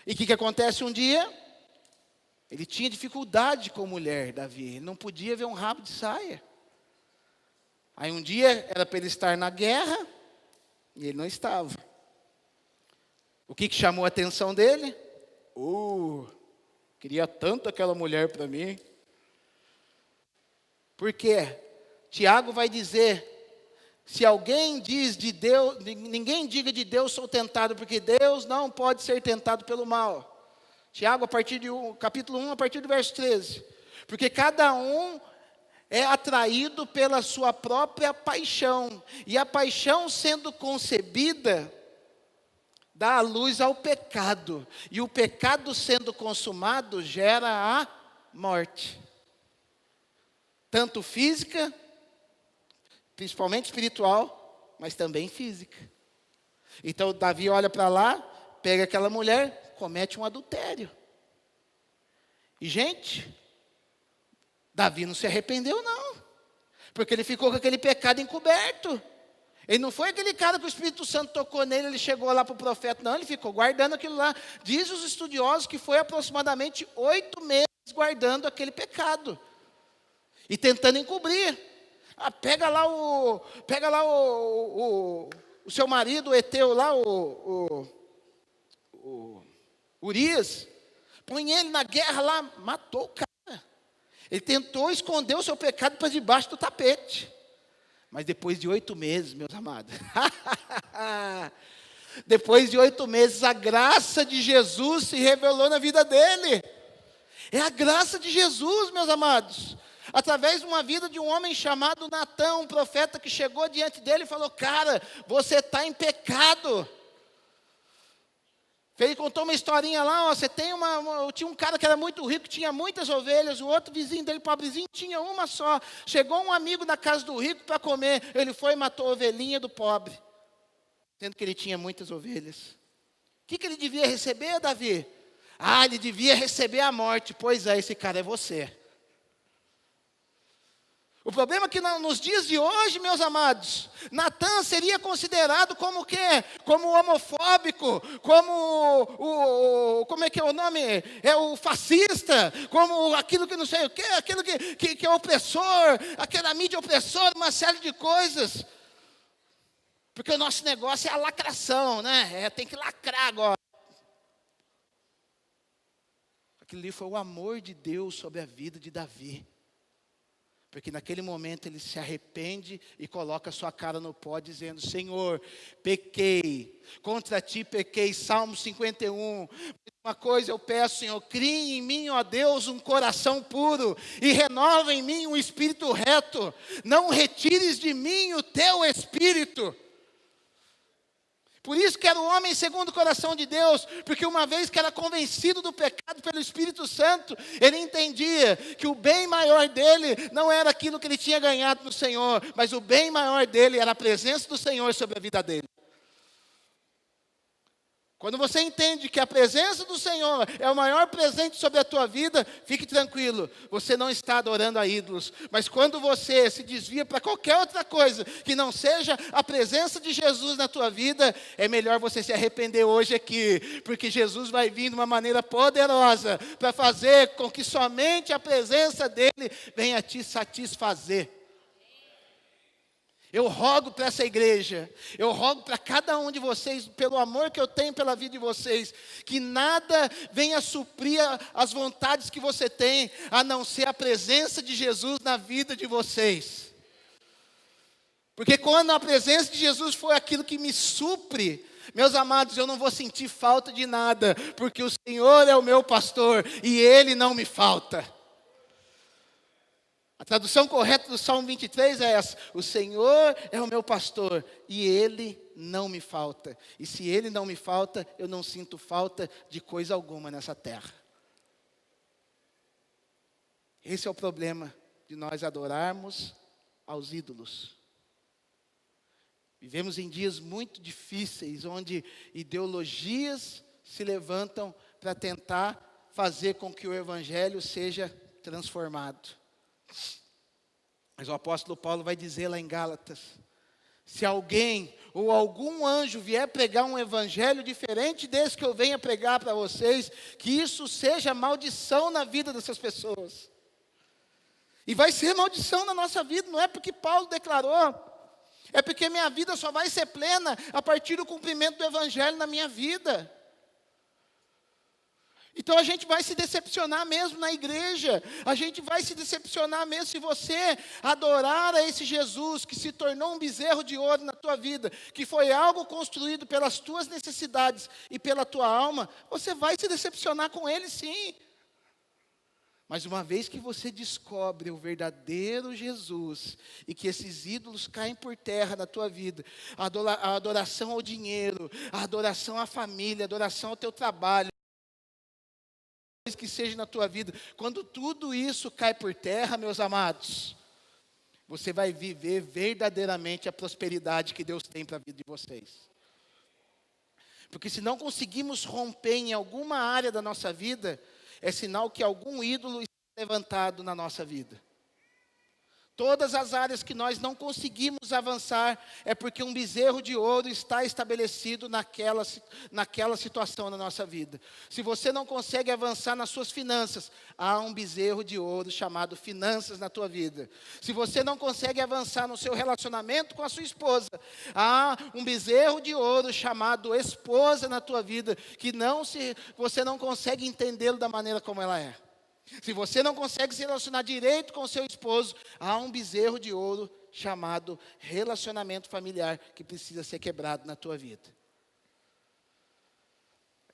E o que acontece um dia? Ele tinha dificuldade com mulher, Davi. Ele não podia ver um rabo de saia. Aí um dia era para ele estar na guerra, e ele não estava. O que chamou a atenção dele? Queria tanto aquela mulher para mim. Por quê? Tiago vai dizer, se alguém diz de Deus, ninguém diga de Deus sou tentado, porque Deus não pode ser tentado pelo mal. Tiago, capítulo 1, a partir do verso 13. Porque cada um é atraído pela sua própria paixão. E a paixão sendo concebida, dá a luz ao pecado. E o pecado sendo consumado, gera a morte. Tanto física, principalmente espiritual, mas também física. Então Davi olha para lá, pega aquela mulher, comete um adultério. E gente, Davi não se arrependeu não, porque ele ficou com aquele pecado encoberto. Ele não foi aquele cara que o Espírito Santo tocou nele, ele chegou lá para o profeta, não, ele ficou guardando aquilo lá. Diz os estudiosos que foi aproximadamente 8 meses guardando aquele pecado e tentando encobrir. Pega lá o seu marido, o Eteu lá, o Urias, põe ele na guerra lá, matou o cara. Ele tentou esconder o seu pecado para debaixo do tapete. Mas depois de 8 meses, meus amados, depois de 8 meses, a graça de Jesus se revelou na vida dele. É a graça de Jesus, meus amados. Através de uma vida de um homem chamado Natã, um profeta que chegou diante dele e falou, cara, você está em pecado. Ele contou uma historinha lá, tinha um cara que era muito rico, tinha muitas ovelhas, o outro vizinho dele, pobrezinho, tinha uma só. Chegou um amigo da casa do rico para comer, ele foi e matou a ovelhinha do pobre, sendo que ele tinha muitas ovelhas. O que ele devia receber, Davi? Ele devia receber a morte. Pois é, esse cara é você. O problema é que nos dias de hoje, meus amados, Natã seria considerado como o quê? Como homofóbico, como é que é o nome? É o fascista, como aquilo que não sei o quê, aquilo que é opressor, aquela mídia opressora, uma série de coisas. Porque o nosso negócio é a lacração, né? Tem que lacrar agora. Aquilo ali foi o amor de Deus sobre a vida de Davi. Porque naquele momento ele se arrepende e coloca sua cara no pó, dizendo, Senhor, pequei, contra ti pequei, Salmo 51. Uma coisa eu peço, Senhor, crie em mim, ó Deus, um coração puro, e renova em mim um espírito reto. Não retires de mim o teu espírito. Por isso que era o homem segundo o coração de Deus, porque uma vez que era convencido do pecado pelo Espírito Santo, ele entendia que o bem maior dele não era aquilo que ele tinha ganhado no Senhor, mas o bem maior dele era a presença do Senhor sobre a vida dele. Quando você entende que a presença do Senhor é o maior presente sobre a tua vida, fique tranquilo, você não está adorando a ídolos. Mas quando você se desvia para qualquer outra coisa que não seja a presença de Jesus na tua vida, é melhor você se arrepender hoje aqui, porque Jesus vai vir de uma maneira poderosa para fazer com que somente a presença dele venha te satisfazer. Eu rogo para essa igreja, eu rogo para cada um de vocês, pelo amor que eu tenho pela vida de vocês, que nada venha suprir as vontades que você tem, a não ser a presença de Jesus na vida de vocês. Porque quando a presença de Jesus for aquilo que me supre, meus amados, eu não vou sentir falta de nada, porque o Senhor é o meu pastor e Ele não me falta. A tradução correta do Salmo 23 é essa: o Senhor é o meu pastor e Ele não me falta. E se Ele não me falta, eu não sinto falta de coisa alguma nessa terra. Esse é o problema de nós adorarmos aos ídolos. Vivemos em dias muito difíceis, onde ideologias se levantam para tentar fazer com que o Evangelho seja transformado. Mas o apóstolo Paulo vai dizer lá em Gálatas: se alguém ou algum anjo vier pregar um evangelho diferente desse que eu venha pregar para vocês, que isso seja maldição na vida dessas pessoas. E vai ser maldição na nossa vida, não é porque Paulo declarou, é porque minha vida só vai ser plena a partir do cumprimento do evangelho na minha vida. Então a gente vai se decepcionar mesmo na igreja, a gente vai se decepcionar mesmo se você adorar a esse Jesus que se tornou um bezerro de ouro na tua vida, que foi algo construído pelas tuas necessidades e pela tua alma, você vai se decepcionar com ele sim. Mas uma vez que você descobre o verdadeiro Jesus e que esses ídolos caem por terra na tua vida, a adoração ao dinheiro, a adoração à família, a adoração ao teu trabalho, que seja na tua vida, quando tudo isso cai por terra, meus amados, você vai viver verdadeiramente a prosperidade que Deus tem para a vida de vocês. Porque se não conseguimos romper em alguma área da nossa vida, é sinal que algum ídolo está levantado na nossa vida. Todas as áreas que nós não conseguimos avançar, é porque um bezerro de ouro está estabelecido naquela situação na nossa vida. Se você não consegue avançar nas suas finanças, há um bezerro de ouro chamado finanças na tua vida. Se você não consegue avançar no seu relacionamento com a sua esposa, há um bezerro de ouro chamado esposa na tua vida, que você não consegue entendê-lo da maneira como ela é. Se você não consegue se relacionar direito com o seu esposo, há um bezerro de ouro chamado relacionamento familiar que precisa ser quebrado na tua vida.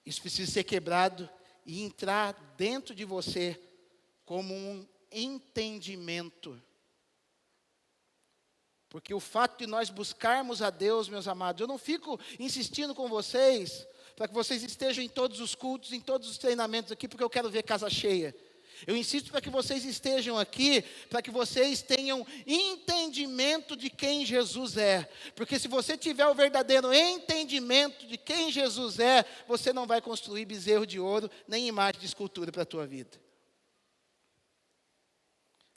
Isso precisa ser quebrado e entrar dentro de você como um entendimento. Porque o fato de nós buscarmos a Deus, meus amados, eu não fico insistindo com vocês para que vocês estejam em todos os cultos, em todos os treinamentos aqui, porque eu quero ver casa cheia. Eu insisto para que vocês estejam aqui, para que vocês tenham entendimento de quem Jesus é. Porque se você tiver o verdadeiro entendimento de quem Jesus é, você não vai construir bezerro de ouro, nem imagem de escultura para a tua vida.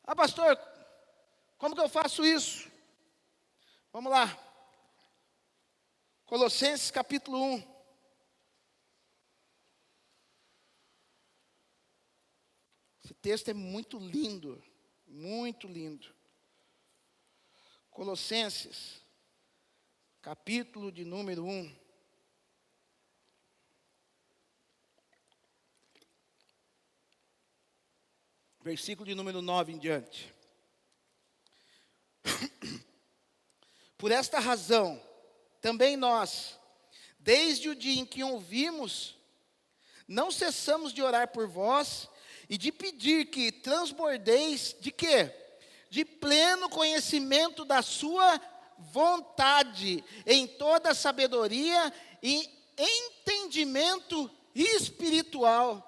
Ah, pastor, como que eu faço isso? Vamos lá. Colossenses capítulo 1. Esse texto é muito lindo, muito lindo. Colossenses, capítulo de número 1. Versículo de número 9 em diante. Por esta razão, também nós, desde o dia em que ouvimos, não cessamos de orar por vós e de pedir que transbordeis de quê? De pleno conhecimento da sua vontade, em toda sabedoria e entendimento espiritual.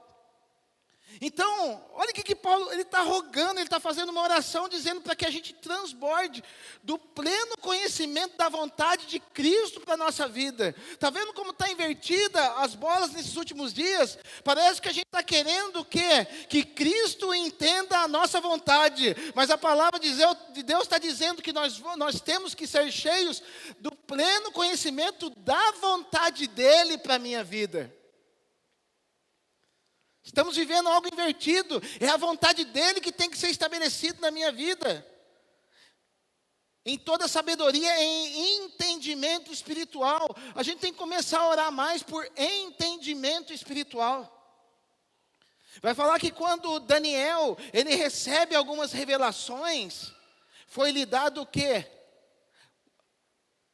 Então, olha o que Paulo ele está rogando, ele está fazendo uma oração dizendo para que a gente transborde do pleno conhecimento da vontade de Cristo para a nossa vida. Está vendo como está invertida as bolas nesses últimos dias? Parece que a gente está querendo o quê? Que Cristo entenda a nossa vontade. Mas a palavra de Deus está dizendo que nós temos que ser cheios do pleno conhecimento da vontade dEle para a minha vida. Estamos vivendo algo invertido. É a vontade dEle que tem que ser estabelecida na minha vida. Em toda sabedoria, em entendimento espiritual. A gente tem que começar a orar mais por entendimento espiritual. Vai falar que quando Daniel, ele recebe algumas revelações, foi-lhe dado o quê?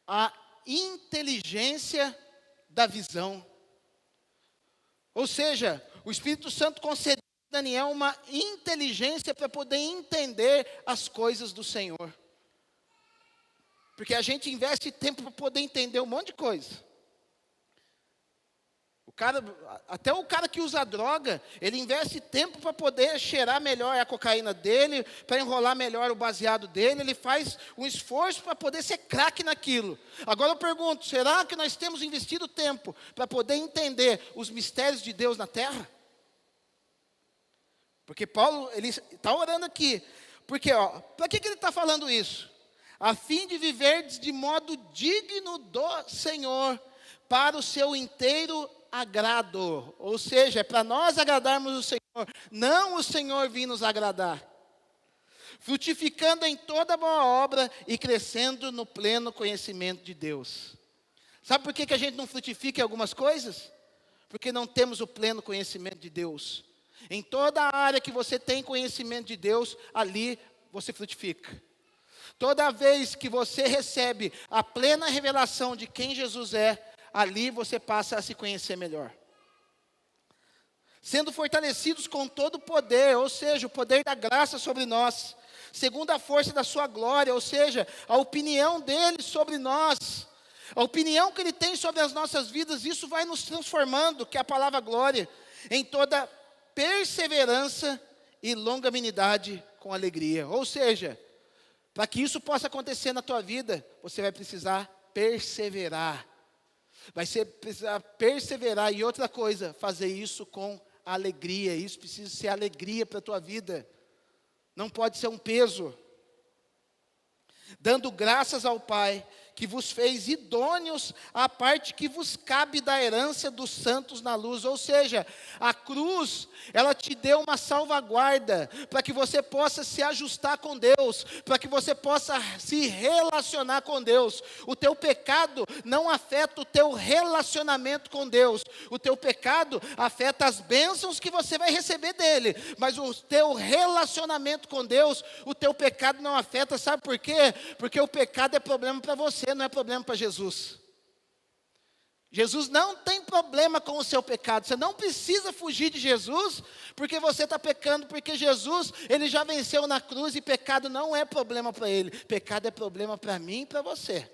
A inteligência da visão. Ou seja, o Espírito Santo concedeu a Daniel uma inteligência para poder entender as coisas do Senhor. Porque a gente investe tempo para poder entender um monte de coisa. Até o cara que usa droga, ele investe tempo para poder cheirar melhor a cocaína dele, para enrolar melhor o baseado dele, ele faz um esforço para poder ser craque naquilo. Agora eu pergunto, será que nós temos investido tempo para poder entender os mistérios de Deus na terra? Porque Paulo, ele está orando aqui, porque para que ele está falando isso? A fim de viver de modo digno do Senhor, para o seu inteiro agrado. Ou seja, é para nós agradarmos o Senhor, não o Senhor vir nos agradar. Frutificando em toda boa obra e crescendo no pleno conhecimento de Deus. Sabe por que a gente não frutifica em algumas coisas? Porque não temos o pleno conhecimento de Deus. Em toda a área que você tem conhecimento de Deus, ali você frutifica. Toda vez que você recebe a plena revelação de quem Jesus é, ali você passa a se conhecer melhor. Sendo fortalecidos com todo o poder, ou seja, o poder da graça sobre nós, segundo a força da sua glória, ou seja, a opinião dele sobre nós, a opinião que ele tem sobre as nossas vidas, isso vai nos transformando, que é a palavra glória, em toda perseverança e longanimidade com alegria. Ou seja, para que isso possa acontecer na tua vida, você vai precisar perseverar. Precisar perseverar. E outra coisa, fazer isso com alegria. Isso precisa ser alegria para a tua vida. Não pode ser um peso. Dando graças ao Pai, que vos fez idôneos à parte que vos cabe da herança dos santos na luz. Ou seja, a cruz, ela te deu uma salvaguarda, para que você possa se ajustar com Deus, para que você possa se relacionar com Deus. O teu pecado não afeta o teu relacionamento com Deus. O teu pecado afeta as bênçãos que você vai receber dele, mas o teu relacionamento com Deus, o teu pecado não afeta. Sabe por quê? Porque o pecado é problema para você, não é problema para Jesus. Jesus não tem problema com o seu pecado. Você não precisa fugir de Jesus porque você está pecando, porque Jesus, ele já venceu na cruz e pecado não é problema para ele. Pecado é problema para mim e para você.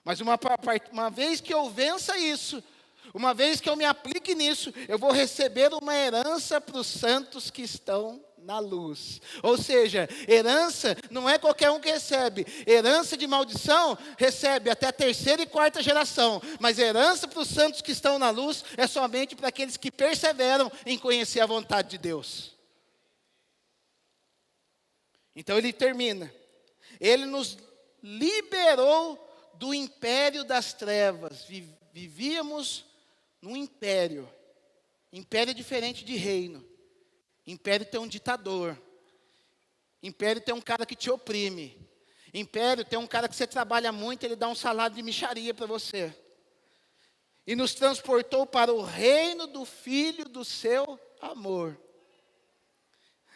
Mas uma vez que eu vença isso, uma vez que eu me aplique nisso, eu vou receber uma herança para os santos que estão na luz. Ou seja, herança não é qualquer um que recebe. Herança de maldição recebe até a terceira e quarta geração. Mas herança para os santos que estão na luz é somente para aqueles que perseveram em conhecer a vontade de Deus. Então ele termina. Ele nos liberou do império das trevas. Vivíamos num império. Império é diferente de reino. Império tem um ditador. Império tem um cara que te oprime. Império tem um cara que você trabalha muito, ele dá um salário de mixaria para você. E nos transportou para o reino do Filho do seu amor,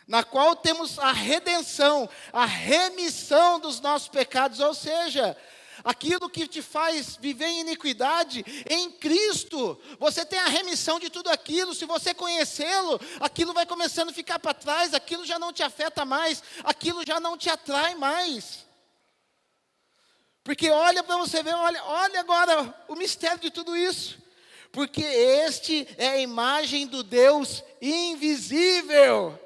na qual temos a redenção, a remissão dos nossos pecados. Ou seja, aquilo que te faz viver em iniquidade, em Cristo, você tem a remissão de tudo aquilo. Se você conhecê-lo, aquilo vai começando a ficar para trás, aquilo já não te afeta mais, aquilo já não te atrai mais. Porque olha para você ver, olha agora o mistério de tudo isso. Porque este é a imagem do Deus invisível.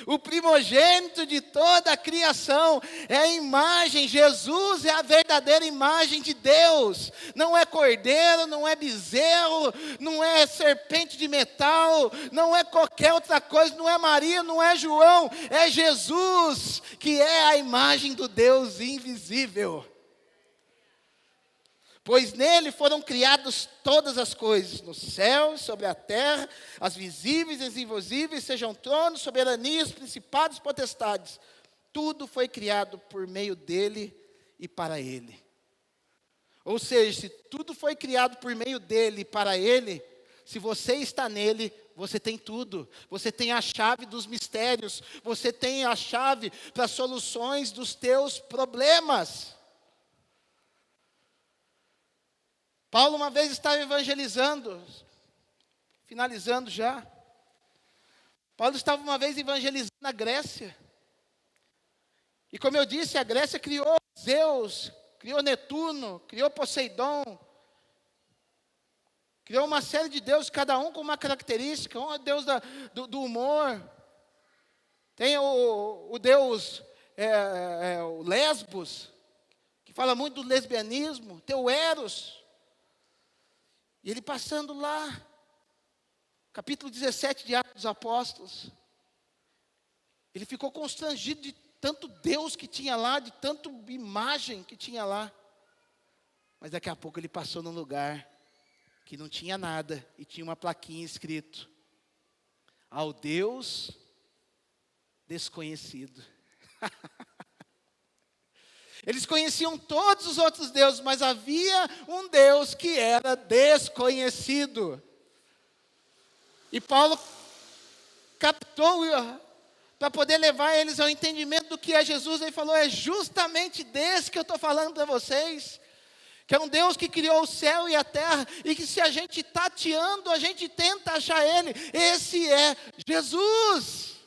O primogênito de toda a criação é a imagem, Jesus é a verdadeira imagem de Deus. Não é cordeiro, não é bezerro, não é serpente de metal, não é qualquer outra coisa, não é Maria, não é João, é Jesus, que é a imagem do Deus invisível. Pois nele foram criadas todas as coisas, no céu, sobre a terra, as visíveis e as invisíveis, sejam tronos, soberanias, principados, potestades. Tudo foi criado por meio dele e para ele. Ou seja, se tudo foi criado por meio dele e para ele, se você está nele, você tem tudo. Você tem a chave dos mistérios, você tem a chave para as soluções dos teus problemas. Paulo uma vez estava evangelizando, finalizando já. Paulo estava uma vez evangelizando na Grécia. E como eu disse, a Grécia criou Zeus, criou Netuno, criou Poseidon. Criou uma série de deuses, cada um com uma característica. Um é Deus do humor. Tem o Deus, o Lesbos, que fala muito do lesbianismo. Tem o Eros. E ele passando lá, capítulo 17 de Atos dos Apóstolos, ele ficou constrangido de tanto Deus que tinha lá, de tanta imagem que tinha lá. Mas daqui a pouco ele passou num lugar que não tinha nada e tinha uma plaquinha escrito: ao Deus desconhecido. Eles conheciam todos os outros deuses, mas havia um Deus que era desconhecido. E Paulo captou para poder levar eles ao entendimento do que é Jesus. Ele falou: é justamente desse que eu estou falando para vocês. Que é um Deus que criou o céu e a terra, e que se a gente tateando, a gente tenta achar Ele. Esse é Jesus.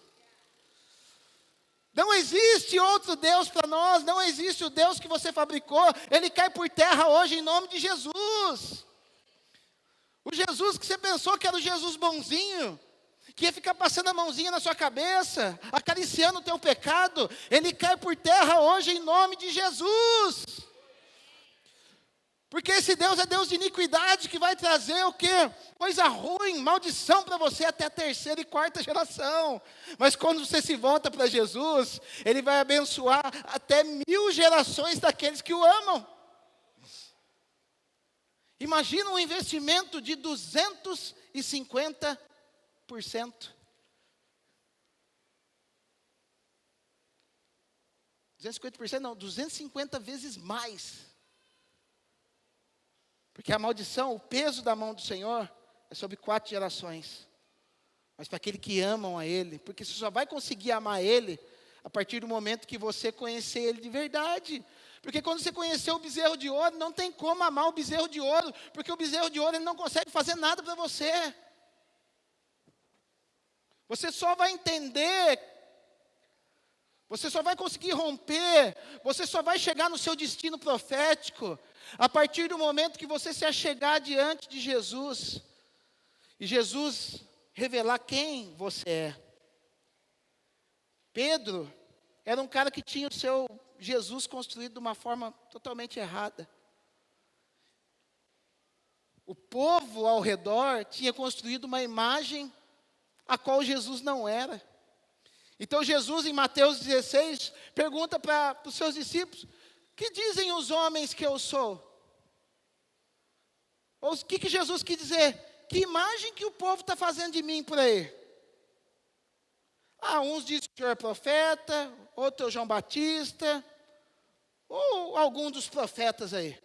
Não existe outro Deus para nós, não existe o Deus que você fabricou, ele cai por terra hoje em nome de Jesus. O Jesus que você pensou que era o Jesus bonzinho, que ia ficar passando a mãozinha na sua cabeça, acariciando o teu pecado, ele cai por terra hoje em nome de Jesus. Porque esse Deus é Deus de iniquidade, que vai trazer o quê? Coisa ruim, maldição para você até a terceira e quarta geração. Mas quando você se volta para Jesus, Ele vai abençoar até 1000 gerações daqueles que o amam. Imagina um investimento de 250%. 250% não, 250 vezes mais. Porque a maldição, o peso da mão do Senhor é sobre 4 gerações. Mas para aquele que amam a Ele, porque você só vai conseguir amar Ele a partir do momento que você conhecer Ele de verdade. Porque quando você conhecer o bezerro de ouro, não tem como amar o bezerro de ouro, porque o bezerro de ouro ele não consegue fazer nada para você. Você só vai entender, você só vai conseguir romper, você só vai chegar no seu destino profético a partir do momento que você se achegar diante de Jesus e Jesus revelar quem você é. Pedro era um cara que tinha o seu Jesus construído de uma forma totalmente errada. O povo ao redor tinha construído uma imagem a qual Jesus não era. Então Jesus, em Mateus 16, pergunta para os seus discípulos: que dizem os homens que eu sou? Ou o que Jesus quis dizer? Que imagem que o povo está fazendo de mim por aí? Uns dizem que o senhor é profeta, outro é o João Batista, ou algum dos profetas aí.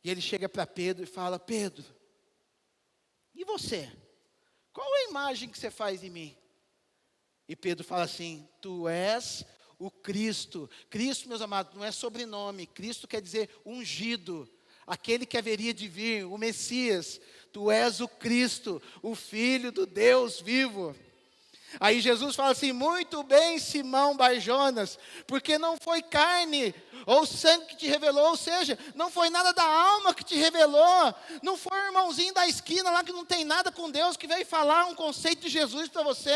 E ele chega para Pedro e fala: Pedro, e você? Qual é a imagem que você faz de mim? E Pedro fala assim: tu és o Cristo. Cristo, meus amados, não é sobrenome. Cristo quer dizer ungido, aquele que haveria de vir, o Messias. Tu és o Cristo, o Filho do Deus vivo. Aí Jesus fala assim: muito bem, Simão Barjonas, porque não foi carne ou sangue que te revelou, ou seja, não foi nada da alma que te revelou, não foi o irmãozinho da esquina lá que não tem nada com Deus que veio falar um conceito de Jesus para você,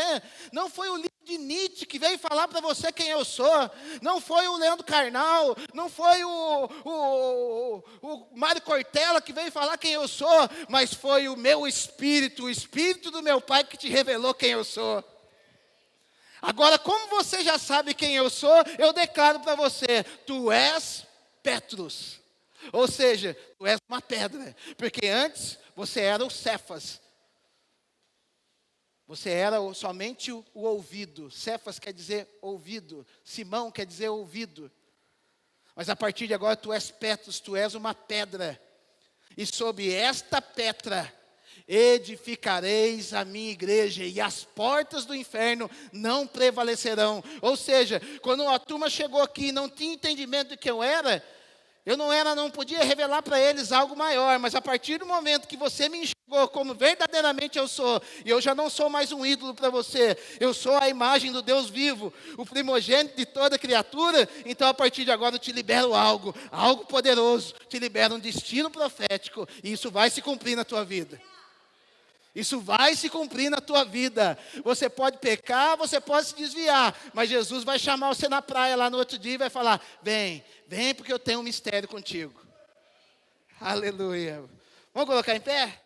não foi o livro de Nietzsche que veio falar para você quem eu sou, não foi o Leandro Carnal, não foi o Mário Cortella que veio falar quem eu sou, mas foi o meu Espírito, o Espírito do meu Pai que te revelou quem eu sou. Agora, como você já sabe quem eu sou, eu declaro para você: tu és Petrus. Ou seja, tu és uma pedra. Porque antes você era o Cefas. Você era somente o ouvido. Cefas quer dizer ouvido. Simão quer dizer ouvido. Mas a partir de agora tu és Petrus, tu és uma pedra. E sob esta pedra edificareis a minha igreja, e as portas do inferno não prevalecerão. Ou seja, quando a turma chegou aqui e não tinha entendimento do que eu não podia revelar para eles algo maior, mas a partir do momento que você me enxergou como verdadeiramente eu sou, e eu já não sou mais um ídolo para você, eu sou a imagem do Deus vivo, o primogênito de toda criatura, então a partir de agora eu te libero algo poderoso, te libero um destino profético, e isso vai se cumprir na tua vida. Isso vai se cumprir na tua vida. Você pode pecar, você pode se desviar, mas Jesus vai chamar você na praia lá no outro dia e vai falar: vem porque eu tenho um mistério contigo. Aleluia. Vamos colocar em pé?